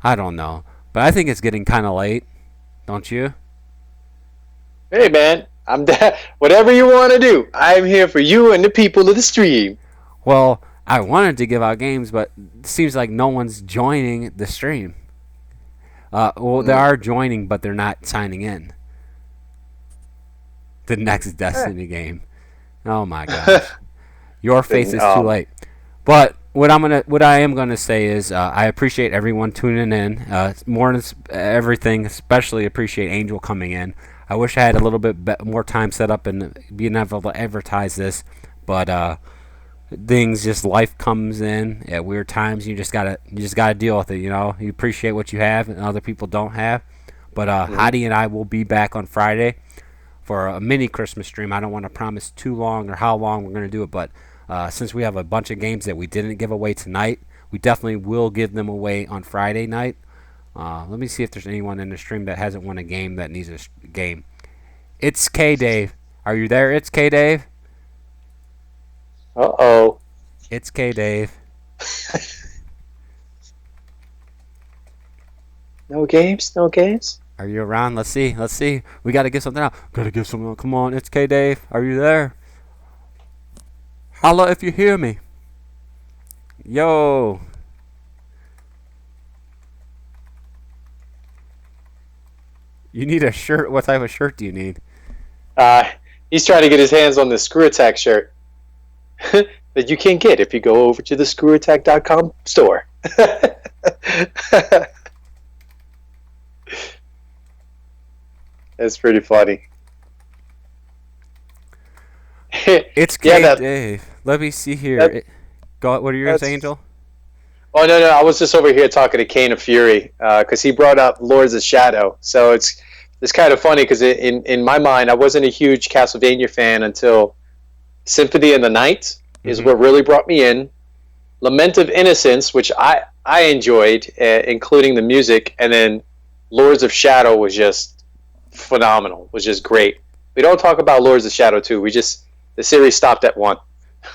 I don't know, but I think it's getting kind of late, don't you? Hey man, I'm whatever you want to do. I'm here for you and the people of the stream. Well, I wanted to give out games, but it seems like no one's joining the stream. They are joining, but they're not signing in. The next Destiny game. Oh my gosh, your face is too late. But what I am gonna say is, I appreciate everyone tuning in. More than everything, especially appreciate Angel coming in. I wish I had a little bit more time set up and being able to advertise this, but life comes in at weird times. You just gotta deal with it. You appreciate what you have, and other people don't have. But Hottie and I will be back on Friday for a mini Christmas stream. I don't want to promise too long or how long we're going to do it, but since we have a bunch of games that we didn't give away tonight, we definitely will give them away on Friday night. Let me see if there's anyone in the stream that hasn't won a game that needs a game. It's K Dave. Are you there? It's K Dave. Uh-oh. It's K Dave. No games? No games? Are you around? Let's see. We got to give something out. Come on. It's K Dave. Are you there? Holla if you hear me. Yo. You need a shirt. What type of shirt do you need? He's trying to get his hands on the Screw Attack shirt that you can get if you go over to the screwattack.com store. That's pretty funny. It's K Dave. Let me see here. Go. What are you going to say, Angel? Oh no, I was just over here talking to Kane of Fury because he brought up Lords of Shadow. So it's kind of funny because in my mind, I wasn't a huge Castlevania fan until Symphony of the Night is what really brought me in. Lament of Innocence, which I enjoyed, including the music, and then Lords of Shadow was just phenomenal. Was just great. We don't talk about Lords of Shadow 2. The series stopped at 1.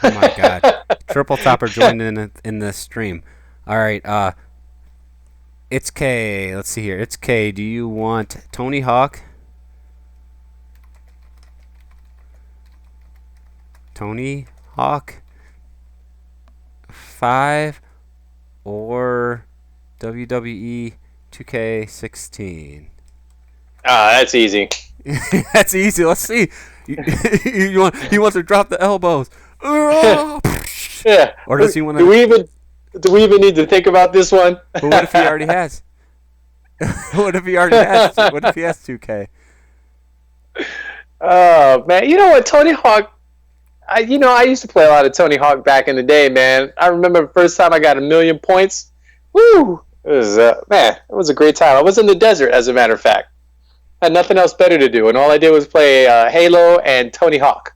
Oh my God! Triple Topper joined in the stream. All right, it's K. Let's see here. It's K. Do you want Tony Hawk? Tony Hawk 5 or WWE 2K16? That's easy. That's easy. Let's see. He wants to drop the elbows. Yeah. Or does he want to? Do we even need to think about this one? But what if he already has? What if he already has? What if he has 2K? Oh man, you know what, Tony Hawk. I used to play a lot of Tony Hawk back in the day, man. I remember the first time I got 1,000,000 points. Woo! It was it was a great time. I was in the desert, as a matter of fact. I had nothing else better to do, and all I did was play Halo and Tony Hawk.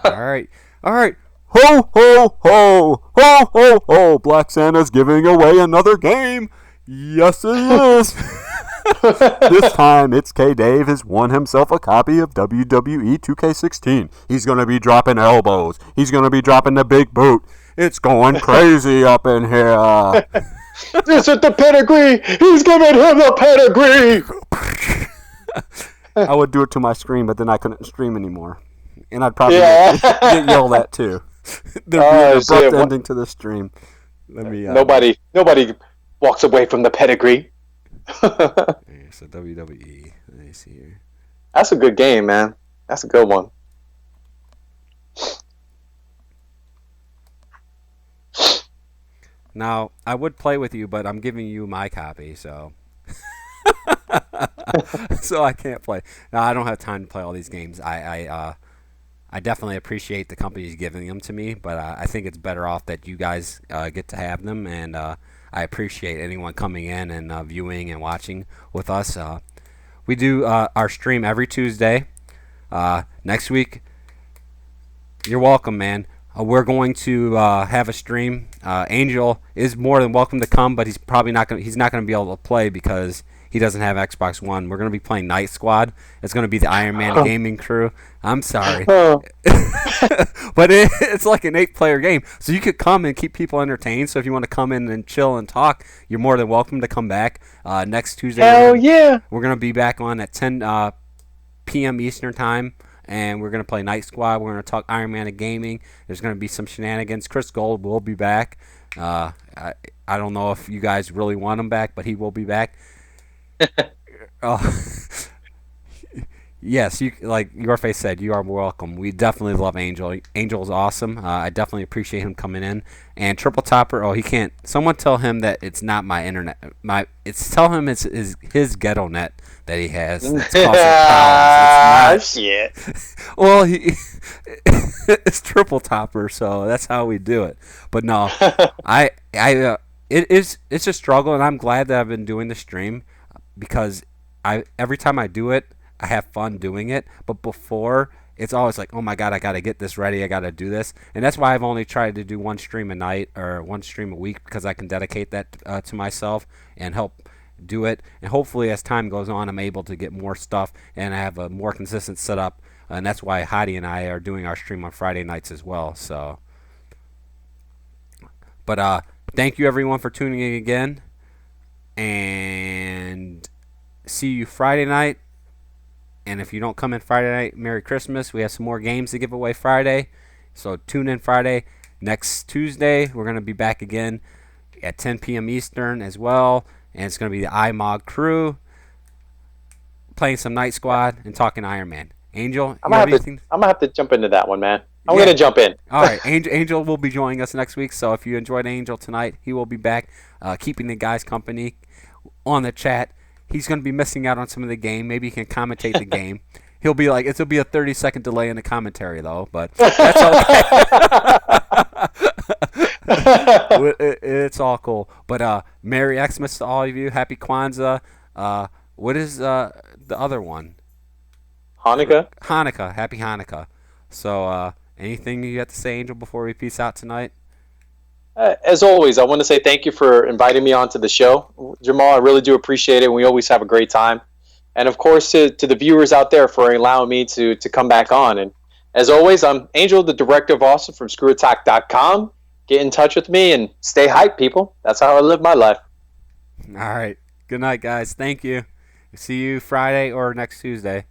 All right. Ho ho ho ho ho ho! Black Santa's giving away another game. Yes, it is. This time, it's K. Dave has won himself a copy of WWE 2K16. He's going to be dropping elbows. He's going to be dropping the big boot. It's going crazy up in here. This is the pedigree. He's giving him the pedigree. I would do it to my screen, but then I couldn't stream anymore. And I'd probably get yelled at, too. There'd be an abrupt ending to the stream. Nobody walks away from the pedigree. So WWE. Let me see here. That's a good game, man. That's a good one. Now, I would play with you, but I'm giving you my copy, so so I can't play. Now, I don't have time to play all these games. I definitely appreciate the companies giving them to me, but I think it's better off that you guys get to have them, and I appreciate anyone coming in and viewing and watching with us. We do our stream every Tuesday. Next week, you're welcome, man. We're going to have a stream. Angel is more than welcome to come, but he's probably not going. He's not going to be able to play because he doesn't have Xbox One. We're going to be playing Night Squad. It's going to be the Iron Man gaming crew. I'm sorry, but it's like an 8-player game, so you could come and keep people entertained. So if you want to come in and chill and talk, you're more than welcome to come back next Tuesday. Hell yeah! We're going to be back on at 10 p.m. Eastern time. And we're going to play Night Squad. We're going to talk Iron Man and gaming. There's going to be some shenanigans. Chris Gold will be back. I don't know if you guys really want him back, but he will be back. Yes, like your face said, you are welcome. We definitely love Angel. Angel is awesome. I definitely appreciate him coming in. And Triple Topper, he can't. Someone tell him that it's not my internet. Tell him it's his ghetto net that he has. It's problems. Shit. Well, it's Triple Topper, so that's how we do it. But no, it's a struggle, and I'm glad that I've been doing the stream because every time I do it, I have fun doing it. But before, it's always like, oh my God, I got to get this ready. I got to do this. And that's why I've only tried to do one stream a night or one stream a week because I can dedicate that to myself and help do it. And hopefully as time goes on, I'm able to get more stuff and I have a more consistent setup. And that's why Hottie and I are doing our stream on Friday nights as well. So, but thank you everyone for tuning in again. And see you Friday night. And if you don't come in Friday night, Merry Christmas. We have some more games to give away Friday. So tune in Friday. Next Tuesday, we're going to be back again at 10 p.m. Eastern as well. And it's going to be the iMog crew playing some Night Squad and talking Iron Man. Angel, I'm going to have to jump into that one, man. I'm going to jump in. All right. Angel will be joining us next week. So if you enjoyed Angel tonight, he will be back keeping the guys company on the chat. He's going to be missing out on some of the game. Maybe he can commentate the game. He'll be like, it'll be a 30-second delay in the commentary, though, but that's okay. it's all cool. But Merry Xmas to all of you. Happy Kwanzaa. What is the other one? Hanukkah. Hanukkah. Happy Hanukkah. So anything you got to say, Angel, before we peace out tonight? As always, I want to say thank you for inviting me onto the show, Jamal. I really do appreciate it. We always have a great time, and of course to the viewers out there for allowing me to come back on. And as always, I'm Angel, the director of awesome from ScrewAttack.com. Get in touch with me and stay hyped, people. That's how I live my life. All right. Good night, guys. Thank you. See you Friday or next Tuesday.